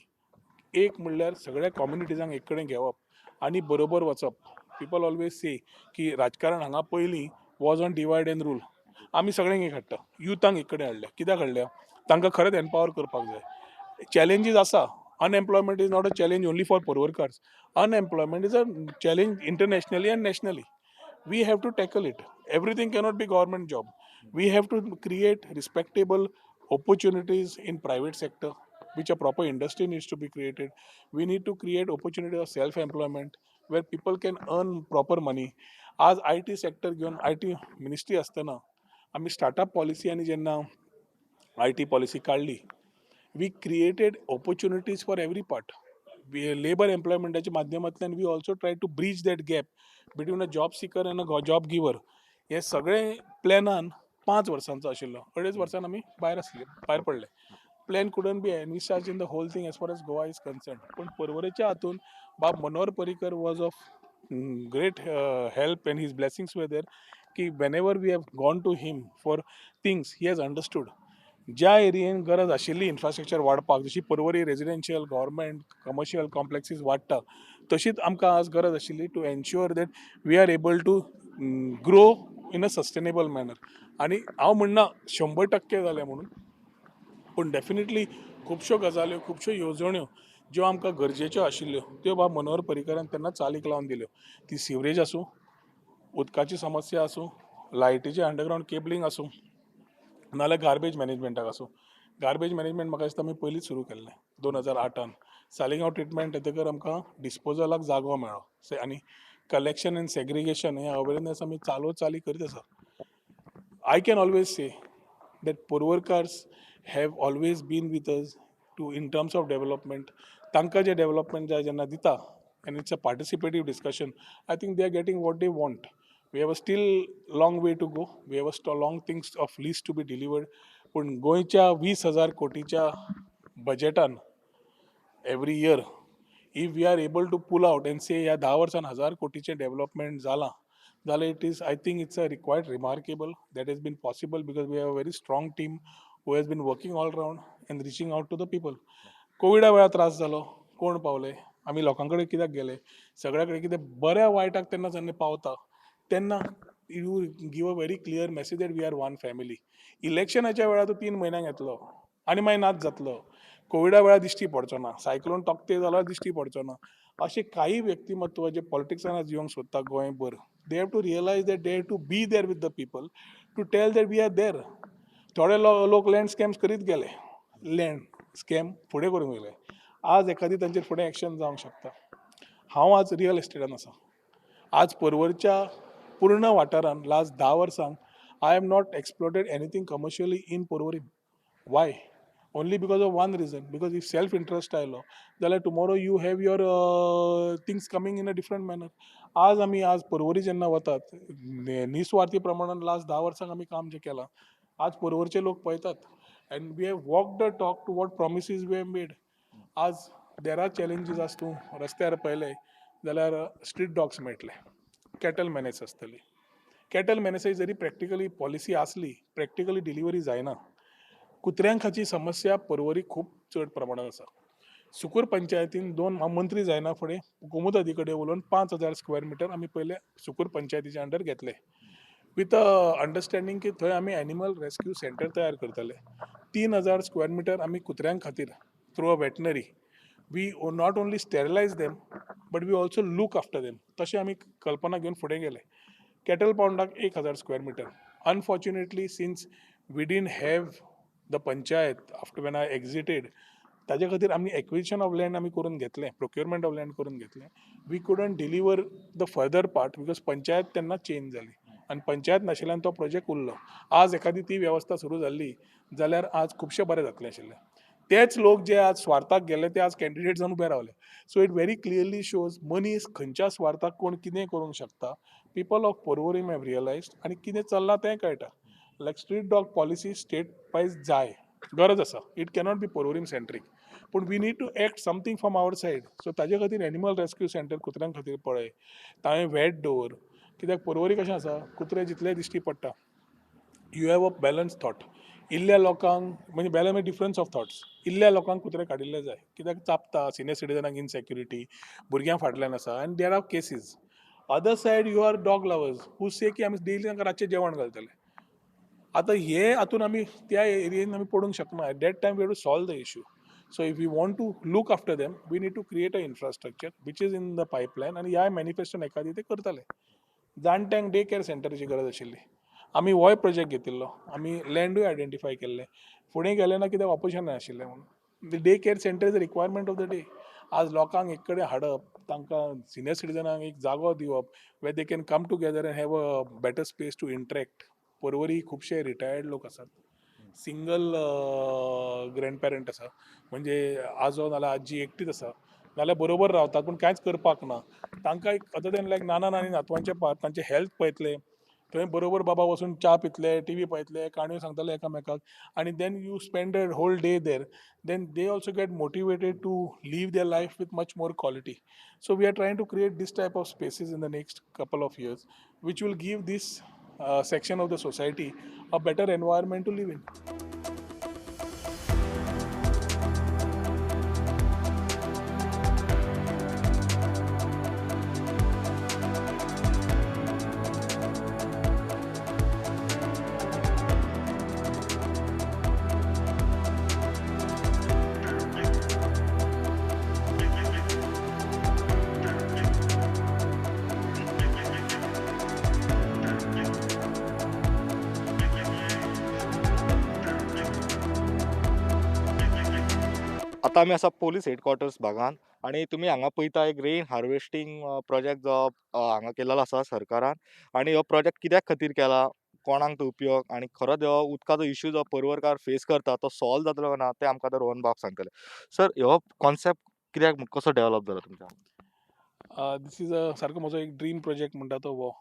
एक म्हणल्यार सगळ्या कम्युनिटीजांक एक कडेन घेवप आनी बरोबर वचप. पीपल ऑलवेज से की राजकारण हांगा पयलीं was on divide end rule. आमी सगळ्यांक एक हाडटा, युथांक एक कडेन हाडल्या. कित्याक हाडल्या? तांकां खरेंच एम्पावर करपाक जाय. चॅलेंजीस आसा. Unemployment is not a challenge only for पोरवोरकार्स. Unemployment is a challenge internationally and nationally. We have to tackle it. Everything cannot be government job. We have to create respectable opportunities in private sector, which a proper industry needs to be created. We need to create opportunity of self-employment where people can earn proper money. आज I T sector घेऊन I T ministry असताना आम्ही startup policy आणि जेन्ना I T policy काढली, we created opportunities for every part. Labour एम्प्लॉयमेंटाच्या माध्यमांतल्यान we also try to bridge that gap between a job seeker and a job giver. हे सगळे प्लॅनान 5 वर्सांचो आशिल्लो. 2.5 वर्सान आमी भायर पडले. Plan couldn't be envisaged in the whole thing as far as Goa is concerned. पूण पर्वरेच्या हातून बाब Manohar Parrikar was of great help and his blessings were there की whenever we have gone to him for things he has understood. ज्या एरियेन गरज आशिल्ली infrastructure वाडपाक, जशी Porvorim residential government commercial complexes वाडटा, तशीच आमकां आज गरज आशिल्ली to ensure that we are able to grow in a sustainable manner. आनी हांव म्हणना 100% जालें म्हणून, पूण डेफिनेटली खुबश्यो गजाल्यो, खुबश्यो येवजण्यो ज्यो आमकां गरजेच्यो आशिल्ल्यो त्यो बाब मनोहर पर्रीकरान तेन्ना चालीक लावन दिल्यो. ती सिवरेज आसूं, उदकाची समस्या आसूं, लायटीचें अंडरग्रावंड केबलींग आसूं, नाल्यार गार्बेज मॅनेजमेंटाक आसूं. गार्बेज मॅनेजमेंट म्हाका दिसता आमी पयलींच सुरू केल्लें 2008. सालिगांव ट्रिटमेंट येतकर आमकां डिस्पोजलाक जागो मेळ्ळो आनी कलेक्शन एंड सेग्रिगेशन हें अवेरनेस आमी चाली करीत आसा. I can always say that Porvorkars have always been with us to in terms of development. तांकां जे डेव्हलपमेंट जाय जेन्ना दिता, and it's a participative discussion, I think they are getting what they want. We have a still long way to go. We have a long things of list to be delivered. पूण गोंयच्या 20,000 कोटीच्या बजेटान every year, if we are able to pull out and say ह्या 10 वर्सान 1000 कोटीचें development जालां, जाल्यार it is, I think it's a quite remarkable that has been possible because we have a very strong team who has been working all around and reaching out to the people. कोविडा वेळार त्रास जालो, कोण पावले, आमी लोकां कडेन कित्याक गेले, सगळ्या कडेन कितें बऱ्या वायटाक तेन्ना जेन्ना पावता तेन्ना you give a very clear message that we are one family. इलेक्शनाच्या वेळार तो 3 म्हयन्यांक येतलो आनी मागीर नाच जातलो. कोविडा वेळार दिश्टी पडचो ना, सायक्लोन तोक्ते जाल्यार दिश्टी पडचो ना. असे काही व्यक्तिमत्व जे पॉलिटिक्सान आज येवंक सोदता गोंयभर, they have to realise that they have to be there with the people to tell that we are there. थोडे लोक लँड स्कॅम्स करीत गेले, लँड स्कॅम फुडें करूंक गेले. आज एखादी तांचेर फुडें एक्शन जावंक शकता. हांव आज रियल एस्टेटान आसा. आज पर्वरच्या पूर्ण वाठारान लास्ट 10 वर्सांक I have not exploited anything commercially in Porvorim. Why? only because of one reason, because if self interest आयलो जाल्यार tomorrow you have your things coming in a different manner. आज पर्वरी जेन्ना वतात निस्वार्थी प्रमाणात लास्ट 10 वर्सांक आमी काम जे केलां, आज पर्वरचे लोक पळयतात and we have walked the talk to what promises we have made. आज there are challenges. आज तूं रस्त्यार पळयलें जाल्यार स्ट्रीट डॉग्स मेळटले, कॅटल मॅनेज आसतली. कॅटल मॅनेज जरी प्रॅक्टिकली पॉलिसी आसली, प्रॅक्टिकली डिलिव्हरी जायना. कुत्र्यांखाची समस्या पर्वरी खूप चड प्रमाणात आसा. सुकूर पंचायतीन 2 मंत्री जायना फुडें गोमुतादी कडेन उलोवन 5,000 स्क्वेअर मिटर आमी पयले सुकूर पंचायतीच्या अंडर घेतले, विथ अंडरस्टँडींग की थंय आमी एनिमल रेस्क्यू सेंटर तयार करतले. 3,000 स्क्वेअर मिटर आमी कुत्र्यां खातीर through a veterinary we not only sterilise them but we also look after them. तशें आमी कल्पना घेवन फुडें गेले. कॅटल पावंडाक 1,000 square metre. Unfortunately since we didn't have the panchayat after when I exited, ताजे खातीर आमी एक्विजिशन ऑफ लँड आमी करून घेतलें, प्रोक्युरमेंट ऑफ लँड करून घेतलें. We couldn't deliver the further part because panchayat तेन्ना चेंज जाली आनी पंचायत नाशिल्ल्यान तो प्रोजेक्ट उरलो. आज एखादी ती वेवस्था सुरू जाल्ली जाल्यार आज खुबशें बरें जातलें आशिल्लें. तेच लोक जे आज स्वार्थाक गेले ते आज कॅन्डिडेट जावन उबे रावले. So it very clearly shows मनीस खंयच्या स्वार्थाक कोण कितें करूंक शकता. People of Porvorim have realised आनी कितें चल्लां तें कळटा. Like street dog policy state wise जाय, गरज आसा. It cannot be Porvorim centric, पूण we need to act something from our side. So ताजे खातीर एनिमल रेस्क्यू सेंटर कुत्र्यां खातीर पळय, तांवें वेट दवर. कित्याक पर्वरी कशें आसा, कुत्रे जितले दिश्टी पडटा you have a balance thought. इल्ल्या लोकांक म्हणजे बॅलन्स म्हणजे डिफरन्स ऑफ थॉट्स. इल्ल्या लोकांक कुत्रे काडिल्ले जाय, कित्याक चाबता, सिनियर सिटीजनांक इनसेक्युरिटी, भुरग्यां फाटल्यान आसा आनी there are cases. Other side you are dog lovers who say की आमी डेली तांकां रातचें जेवण घालतले. आतां हे हातून आमी त्या एरियेन आमी पडूंक शकना. At that time we have to solve the issue. So if we want to look after them we need to create a infrastructure which is in the pipeline. आनी ह्या मॅनिफेस्टोन एखादी ते करतले. जाणट्यांक डे केअर सेंटराची गरज आशिल्ली, आमी होय प्रोजेक्ट घेतिल्लो, आमी लँडूय आयडेंटिफाय केल्ले. फुडें गेले ना कित्याक ऑपोजिशन आशिल्लें म्हणून. The day care centre is a requirement of the day. आज लोकांक एक कडेन हाडप, तांकां सिनियर सिटीजनांक एक जागो दिवप way they can come together and have a better space to interact. Porvorim खुबशे रिटायर्ड लोक आसात, सिंगल ग्रँडपेरंट आसा, म्हणजे आजो नाल्यार आजी एकटीच आसा, नाल्यार बरोबर रावतात पूण कांयच करपाक ना. तांकां एक अदर दॅन लायक नाना नानी नातवांचे पार्ट तांचे हेल्थ पळयतले, थंय बरोबर बाबा वचून च्या पितले, टी व्ही पळयतले, काणयो सांगतले एकामेकाक, आनी then you spend a whole day there. Then they also get motivated to live their life with much more quality. So we are trying to create this type of spaces in the next couple of years which will give this section of the society a better environment to live in. आता आमी आसा police हेडक्वॉर्टर्स भागान आणि तुम्ही हांगा पळयता एक rain harvesting project जो हांगा केलेलो आसा सरकारान. आणि हो प्रोजेक्ट कित्याक खातीर केला, कोणाक तो उपयोग आणि खरोच हो उदकाचो इश्यू जो पर्वरकार फेस करता तो सॉल्व जातलो काय ना ते आमकां आतां रोहन बाब सांगतले. सर हो कॉन्सेप्ट कित्याक कसो डेव्हलप जाला तुमच्या? दिस इज अ सारको म्हजो एक ड्रीम प्रोजेक्ट म्हणटा तो हो.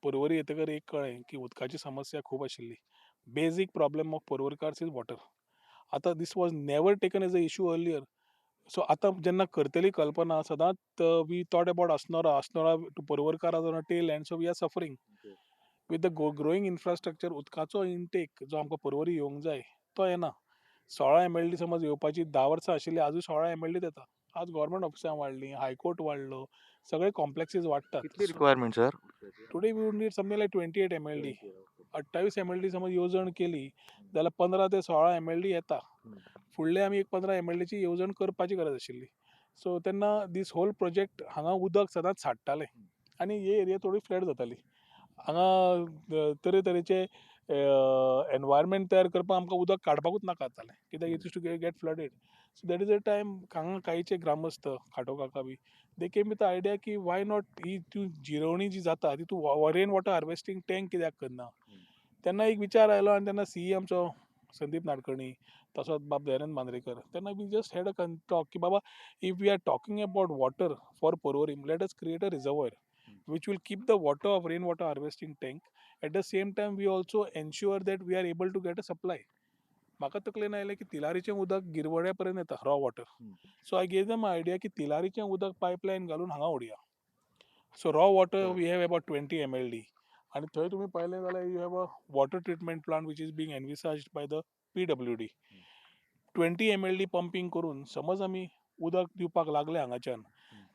पर्वरी येतकर एक कळ्ळें की उदकाची समस्या खूब आशिल्ली. बेजीक प्रॉब्लेम ऑफ पर्वरकार्स इज वॉटर. आतां this was never taken as an issue earlier. So आतां जेन्ना करतली कल्पना सदांच we thought about Assonora to पर्वरकार on a tail end. So we are suffering with the growing infrastructure. उदकाचो इनटेक जो आमकां पर्वरी येवंक जाय तो येना. 16 MLD समज येवपाची 10 वर्सां आशिल्ली, आजूय 16 MLD येता. आज गव्हर्मेंट ऑफिसां वाडलीं, हायकोर्ट वाडलो, सगळे कॉम्प्लेक्सीस वाडटात. कितली requirement sir? Today we would need something like 28 MLD. 28 MLD समज येवजण केली जाल्यार 15 ते 16 MLD येता. फुडले आमी एक 15 MLD ची येवजण करपाची गरज आशिल्ली. सो तेन्ना दीस होल प्रोजेक्ट हांगा उदक सदांच साठटालें आनी ही एरिया थोडी फ्लॅट जाताली. हांगा तरेतरेचे एनवायरमेंट तयार करपाक आमकां उदक काडपाकूच नाका जातालें, कित्याक it used to get flooded. So that is a time हांगा कांयचे ग्रामस्थ खाटो काका बी they came with the idea की वाय नॉट ही तूं जिरवणी जी जाता ती तूं रेन वॉटर हार्वेस्टींग टँक कित्याक करना. तेन्ना एक विचार आयलो आनी तेन्ना CE आमचो संदीप नाडकर्णी तसोच बाब दयानंद मांद्रेकर. तेन्ना we just had a talk की बाबा if we are talking about water for Porvorim, let us create a reservoir which will keep the water of rainwater harvesting tank. At the same time, we also ensure that we are able to get a supply. म्हाका तकलेन आयलें की तिलारीचें उदक गिरवड्या पर्यंत येता raw water. So I gave them idea की तिलारीचें उदक पायपलायन घालून हांगा उडया. So raw water we have about 20 mld. आणि थंय तुमी पळयलें जाल्यार you have a water treatment plant which is being envisaged by the PWD. 20 mld pumping करून समज आमी उदक दिवपाक लागले हांगाच्यान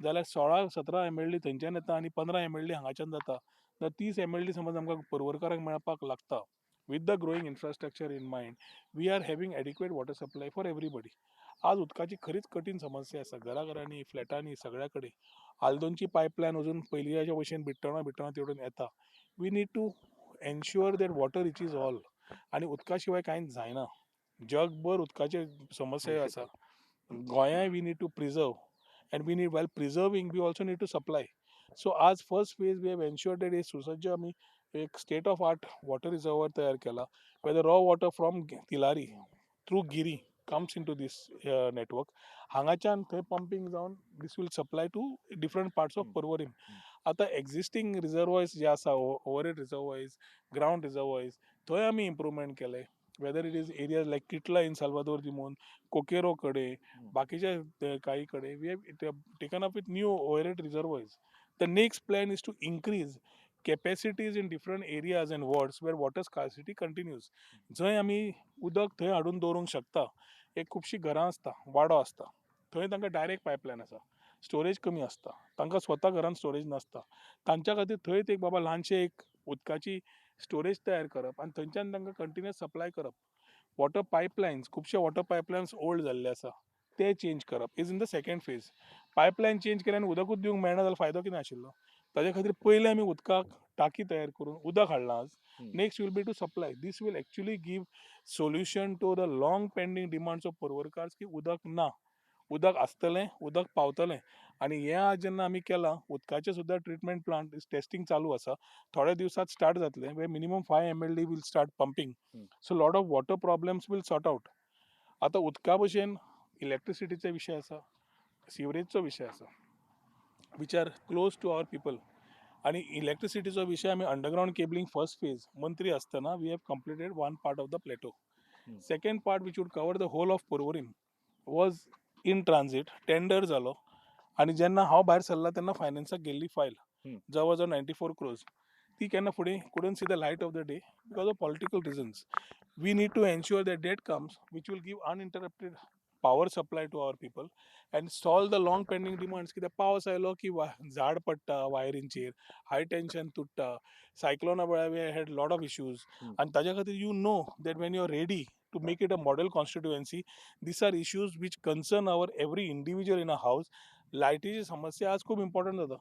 जाल्यार 16-17 mld थंयच्यान येता आनी 15 mld हांगाच्यान जाता. जाल्यार 30 mld समज आमकां पर्वरकाराक मेळपाक लागता. With the growing infrastructure in mind we are having adequate water supply for everybody. आज उदकाची खरीच कठीण समस्या आसा घराघरांनी फ्लॅटांनी सगळ्या कडेन. आल्दोनची पायपलायन अजून पयलींच्या भशेन बिट्टोणा तेवढून येता. We need to ensure that water reaches all. आनी उदका शिवाय कांयच जायना. जगभर उदकाचे समस्या आसा. गोंयाय we need to preserve and we need while preserving we also need to supply. So आज first phase we have ensured that हे सुसज्ज आमी एक state of art water reservoir तयार केला. Where the raw water from Tillari through Guirim comes into this network. हांगाच्यान थंय pumping जावन this will supply to different parts of Porvorim. आतां एक्झिस्टींग रिजर्वॉयर्स जे आसा ओवरहेड रिजर्वॉयर्स, ग्रावंड रिजर्वॉयर्स, थंय आमी इम्प्रुवमेंट केले. Whether it is areas like किटला इन साल्वादोर दिमोन, कोकेरो कडे, बाकीच्या काही कडे we have taken up with new overhead reservoirs. The next plan is to increase capacities in different areas and wards where water scarcity continues. जंय आमी उदक थंय हाडून दवरूंक शकता. एक खुबशीं घरां आसता, वाडो आसता, थंय तांकां डायरेक्ट पायपलायन आसा, स्टोरेज कमी आसता, तांकां स्वता घरान स्टोरेज नासता. तांच्या खातीर थंयच एक बाबा ल्हानशें एक उदकाची स्टोरेज तयार करप आनी थंयच्यान तांकां कंटिन्युअस सप्लाय करप. वॉटर पायपलायन्स खुबशे वॉटर पायपलायन्स ओल्ड जाल्ले आसा ते चेंज करप is in the second phase. Pipeline change केल्यान उदकूच दिवंक मेळना जाल्यार फायदो कितें आशिल्लो. ताजे खातीर पयलीं आमी उदकाक टाकी तयार करून उदक हाडलां आज. Next will be to supply. This will actually give solution to the long pending demands of पर्वरकार्स की उदक ना, उदक आसतलें, उदक पावतलें. आनी हें आज जेन्ना आमी केलां उदकाचें सुद्दां ट्रिटमेंट प्लांट टेस्टींग चालू आसा. थोड्या दिवसांत स्टार्ट जातलें way minimum 5 mld will start pumping. So lot of water problems will sort out. आतां उदका भशेन इलेक्ट्रिसिटीचो विशय आसा, सिवरेजचो विशय आसा which are close to our people. आणि इलेक्ट्रिसिटीचो विशय आमी अंडरग्राउंड केबलिंग फर्स्ट फेज मंत्री आसतना we have completed one part of the plateau. Second part which would cover the whole of Porvorim was in transit. Tender जालो आनी जेन्ना हांव भायर सरला तेन्ना फायनान्साक गेल्ली फायल जवळ जवळ 94 crores. ती केन्ना फुडें couldn't see the light of the day because of political reasons. We need to ensure that that comes which will give uninterrupted power supply to our people and solve the long pending demands. कित्याक पावस आयलो की झाड पडटा वायरींचेर, हाय tension तुट्टा, सायक्लोना वेळार we had lot of issues. आनी ताज्या खातीर you know that when you are ready to make it a model constituency, these are issues which concern our every individual in a house. लायटीची समस्या आज खूब इम्पॉर्टंट जाता.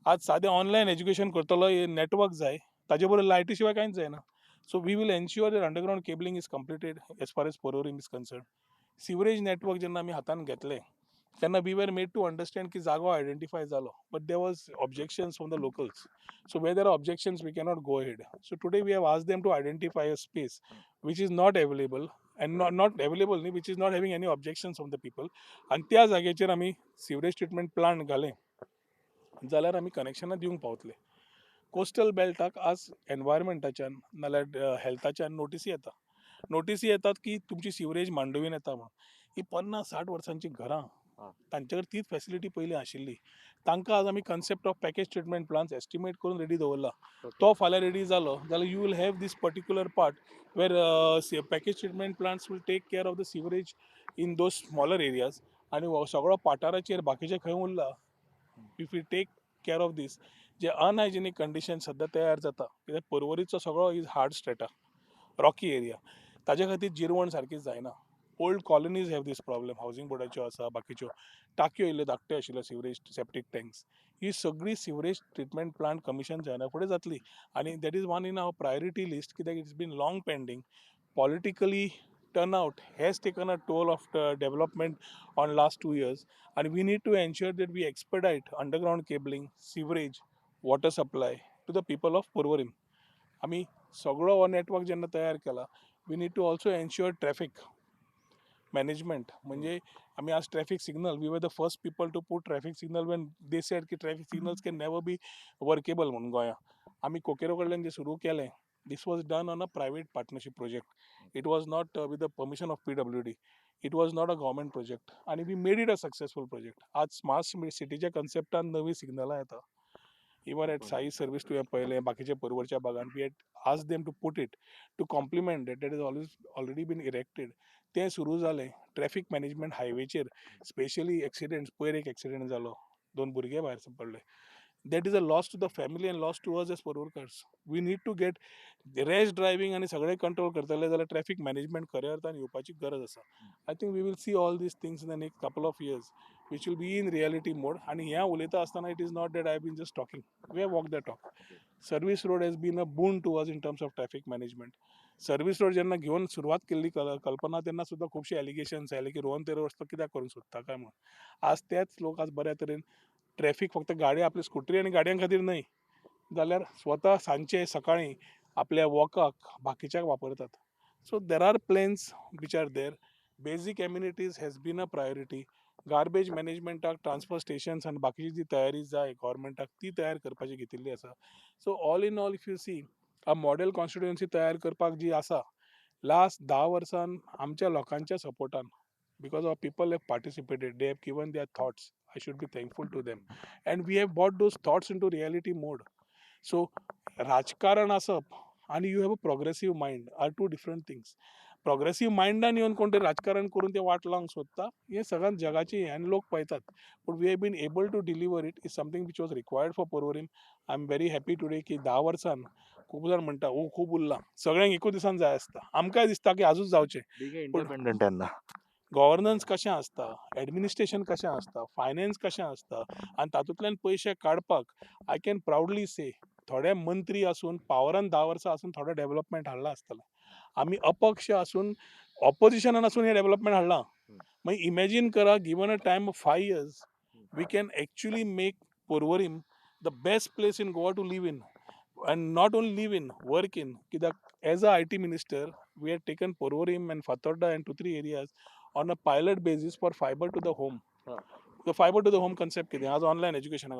आज सादें ऑनलायन एज्युकेशन करतलो नेटवर्क जाय, ताजे बरोबर लायटी शिवाय कांयच जायना. So we will ensure that underground cabling is completed as far as Porvorim is concern. Sewerage network जेन्ना आमी हातान घेतले तेन्ना we were made to understand की जागो आयडेंटिफाय जालो but there was objections from the locals. So where there are objections, we cannot go ahead. So today we have asked them to identify a space which is not available and not available, which is not having any objections from the people. आणि त्या जागेचेर आमी sewerage treatment plant घाले जाल्यार आमी कनेक्शनां दिवंक पावतले. Coastal बेल्टाक आज एनवायरमेंटाच्यान नाल्यार हेल्थाच्यान नोटीसी येतात की तुमची सिवरेज मांडवीन येता म्हणून. ही 50-60 वर्सांची घरां तांचे कडेन तीच फॅसिलिटी पयलीं आशिल्ली. तांकां आज आमी concept of package treatment plants estimate करून रेडी दवरला. तो फाल्यां रेडी जालो जाल्यार you will have this particular part where package treatment plants will take care of the sewerage in those smaller areas. आनी हो सगळो पाठाराचेर बाकीचे खंय उरला if we take care of this जे अनहायजेनीक कंडिशन सद्या तयार जाता. कित्याक पर्वरीचो सगळो is hard strata, rocky area. ताजे खातीर जिरवण सारकी जायना. Old colonies have this problem. Housing बोर्डाच्यो आसा, बाकीच्यो टाकयो इल्ल्यो धाकट्यो आशिल्ल्यो सिवरेज सेप्टीक टँक्स. ही सगळी सिवरेज ट्रिटमेंट प्लांट कमिशन जायना फुडें जातली. आनी that is one in our priority list कित्याक it's been long pending. Politically turnout has taken a toll of the development on last 2 years, and we need to ensure that we expedite underground cabling, sewerage, water supply to the people of Porvorim. आमी सगळो हो network जेन्ना तयार केला we need to also ensure traffic. Management म्हणजे आम्ही आज traffic signal we were the first people to put traffic signal when they said की traffic signals can never be workable म्हणून गोंया आम्ही कोकेरो कडल्यान जे सुरू केलें this was done on a private partnership project it was not with the permission of pwd it was not a government project and we made it a successful project आज smart सिटीच्या कन्सेप्टान नवी सिग्नलां येता even at साई सर्विस तुवें पळयलें बाकीचे परवरच्या भागान we had asked them to put it to complement that is already been erected तें सुरू जालें ट्रॅफिक मॅनेजमेंट हायवेचेर स्पेशली एक्सिडेंट्स पयर एक एक्सिडेंट जालो 2 भुरगे भायर पडले that is a loss to the family and loss to us as Porvorkars. We need to get rash driving आणि सगळे कंट्रोल करतले जाल्यार ट्रॅफिक मॅनेजमेंट खऱ्या अर्थान येवपाची गरज आसा I think we will see all this things in the next couple of years which will be in reality mode आणि ह्या उलयता आसतना it is not that I been just talking we have walk the talk service road has been a boon to us in terms of traffic management service road जेन्ना घेवन सुरवात केल्ली कल्पना तेन्ना सुद्दां खुबशे एलिगेशन्स आयले की रोहन तेरे वस्त कित्याक करूंक सोदता काय म्हणून आज तेच लोक आज बऱ्या तरेन ट्रॅफिक फक्त गाडी आपली स्कुटरी आणि गाडयां खातीर न्हय जाल्यार स्वता सांजचे सकाळीं आपल्या वॉकाक बाकीच्याक वापरतात so there are plans which are there basic amenities has been a priority garbage मॅनेजमेंटाक ट्रान्सफर स्टेशन्स आनी बाकीची जी तयारी जाय गव्हर्मेंटाक ती तयार करपाची घेतिल्ली आसा so all in all if you see a model constituency तयार करपाक जी आसा लास्ट 10 वर्सान आमच्या लोकांच्या सपोर्टान because our people have participated they have given their thoughts I should be thankful to them and we have brought those thoughts into reality mode so राजकारण आसप आणि you have a progressive mind are two different things progressive माइंडान येवन कोण तरी राजकारण करून ते वाट लावंक सोदता हे सगळ्यात जगाची आनी लोक पळयतात पूण we have been able to deliver it is something which was required for Porvorim I am very happy today की 10 वर्सान खूब जाण म्हणटा खूब उरलां सगळ्यांक एकूच दिसान जाय आसता आमकांय दिसता की आजूच जावचें पूण इंडिपेंडंट त्यांना गव्हर्नन्स कशें आसता एडमिनिस्ट्रेशन कशें आसता फायनान्स कशें आसता आनी तातूंतल्यान पयशे काडपाक आय कॅन प्रावडली से थोडे मंत्री आसून पावरान 10 वर्सां आसून थोडे डेव्हलपमेंट हाडलां आसतलें आमी अपक्ष आसून ऑपोजिशनान आसून हे डेव्हलपमेंट हाडलां मागीर इमॅजीन करा given a time of 5 years we can actually make Porvorim the best place in Goa to live in and not only live in, work in. As a IT minister, we had taken Porvorim and Fatorda and 2-3 areas on a pilot basis for fiber to the home. The fiber to the home concept as online education.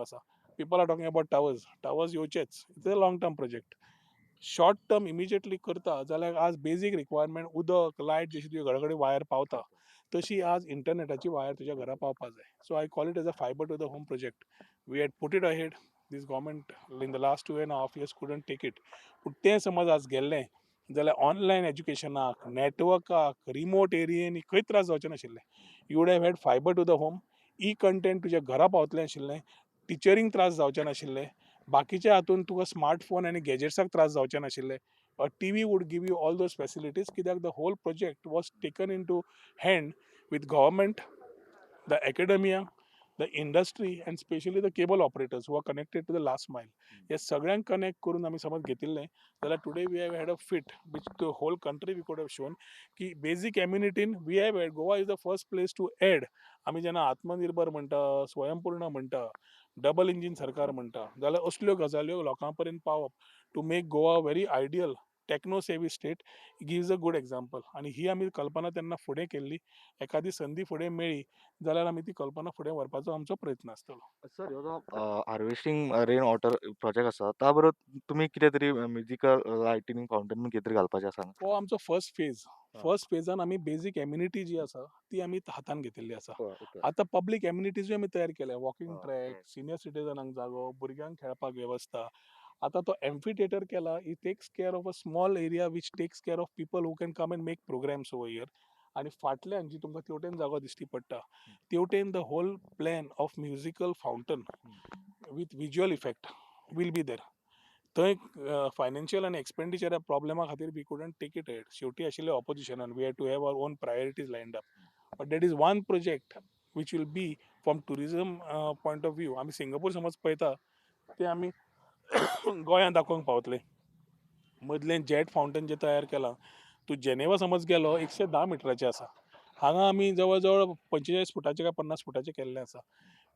People are talking about towers. Towers येवचेच. It's a long term project. Short term immediately करता जाल्यार आज basic requirement उदक light जशी तुज्या घरा कडेन wire पावता तशी आज इंटरनेटाची वायर तुज्या घरा पावपाक जाय so I call it as a fibre to the home project we had put it ahead this government in the last 2.5 years couldn't take it पूण तें समज आज गेल्लें जाल्यार ऑनलायन एज्युकेशनाक नेटवर्काक रिमोट एरियेनी खंय त्रास जावचे नाशिल्ले you would have had fibre to the home e content तुज्या घरा पावतलें आशिल्लें टिचरींक त्रास जावचे नाशिल्ले बाकीच्या हातून तुका स्मार्टफोन आनी गॅजेट्साक त्रास जावचे नाशिल्ले a TV would give you all those facilities कित्याक the whole project was taken in to hand with government the academia, the industry and especially the cable operators who are connected to the last mile. हे सगळ्यांक connect करून आमी समज घेतिल्लें जाल्यार today we have had a feat which the whole country we could have shown की basic एम्युनिटीन we have had Goa is the first place to add आमी जेन्ना आत्मनिर्भर म्हणटा स्वयंपूर्ण म्हणटा डबल इंजीन सरकार म्हणटा जाल्यार असल्यो गजाल्यो लोकां पर्यंत पावप to make Goa very ideal techno savvy state gives a good example आणि ही आमी कल्पना तेन्ना फुडें केल्ली एखादी संदी फुडें मेळ्ळी जाल्यार आमी ती कल्पना फुडें व्हरपाचो आमचो प्रयत्न आसतलो सर ह्यो जो हार्वेस्टिंग रेन वॉटर प्रोजेक्ट आसा त्या बरोबर तुम्ही कितें तरी म्युजिकल लायटिनींग फावंटेन कितें तरी घालपाचें आसा हो आमचो फर्स्ट फेजान आमी बेजीक एम्युनिटी जी आसा ती आमी हातान घेतिल्ली आसा आतां पब्लीक एम्युनिटीजूय आमी तयार केल्या वॉकिंग ट्रॅक सिनियर सिटीजनांक जागो भुरग्यांक खेळपाक वेवस्था आतां तो एम्फी थिएटर केला it takes care of a small area which takes care of people who can come and make programmes over here आनी फाटल्यान जी तुमकां तेवटेन जागो दिश्टी पडटा तेवटेन the whole plan of musical fountain with visual effect will be there थंय फायनान्शियल आनी एक्सपेंडिचर प्रॉब्लेमा खातीर we couldn't take it ahead शेवटी आशिल्ले ऑपोजिशनान we had to have our own priorities लायन्ड up but that is one project which will be from tourism point of view आमी Singapore समज पळयता ते आमी गोंयांत दाखोवंक पावतले मदलें जेट फावंटन जें तयार केलां तूं जेनेवा समज गेलो 110 मिटराचें आसा हांगा आमी जवळ जवळ 45 फुटाचें काय 50 फुटाचें केल्लें आसा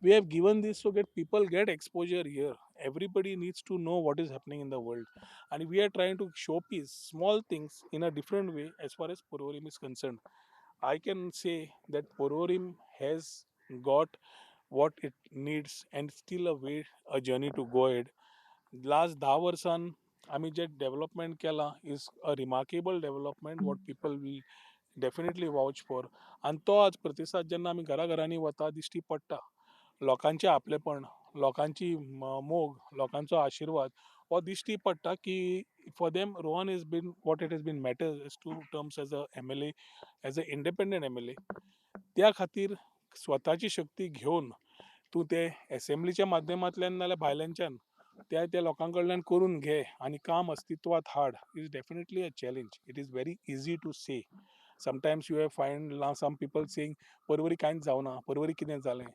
we have given this so that people get exposure here everybody needs to know what is happening in the world and we are trying to showpiece small things in a different way as far as Porvorim is concerned I can say that Porvorim has got what it needs and still a journey to go ahead. Last 10 वर्षान आम्ही जे development केला is a remarkable development what people will definitely vouch for. आणि तो आज प्रतिसाद जेन्ना आमी घराघरांनी वता दिश्टी पडटा. लोकांचे आपलेपण, लोकांची मोग, लोकांचो आशिर्वाद हो दिश्टी पडटा की for them Rohan is been what it is been matter as to terms as a MLA, as a independent MLA. त्या खातीर स्वताची शक्ती घेवन तूं ते असेंब्लीच्या माध्यमांतल्यान नाल्यार भायल्यांच्यान त्या लोकां कडल्यान करून घे आनी काम अस्तित्वात हाड is definitely a challenge. It is very easy to say. Sometimes you have find some people saying Porvorim कांयच जावना, परवरी कितें जालें.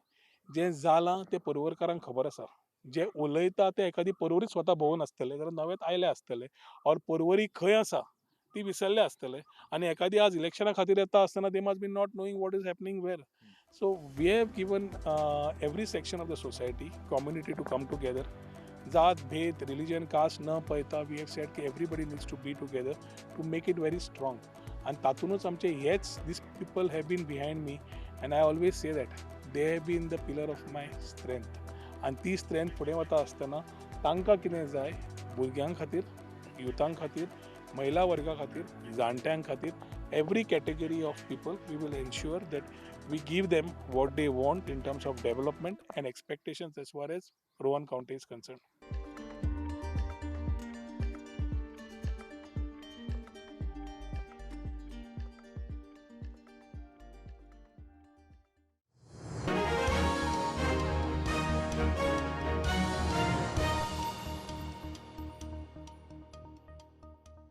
जें जालां तें परवरकारांक खबर आसा. जे उलयता ते एखादी परवरी स्वता भोंवून आसतले जाल्यार नवेच आयले आसतले ऑर परवरी खंय आसा ती विसरले आसतले आनी एखादी आज इलेक्शना खातीर येता आसतना they must be not knowing what is happening where. So we have given every section of the society community to come together. जात भेद रिलीजन कास्ट न पळयता वी हॅव सेड की everybody needs to be together to make it very strong. आनी तातूंतच आमचे हेच these people have been behind me and I always say that they have been the pillar of my strength. आनी ती strength फुडें वता आसतना तांकां कितें जाय भुरग्यां खातीर, युथां खातीर, महिला वर्गा खातीर, जाणट्यां खातीर, every category of people, we will ensure that we give them what they want in terms of development and expectations as far as Rohan Khaunte is concerned.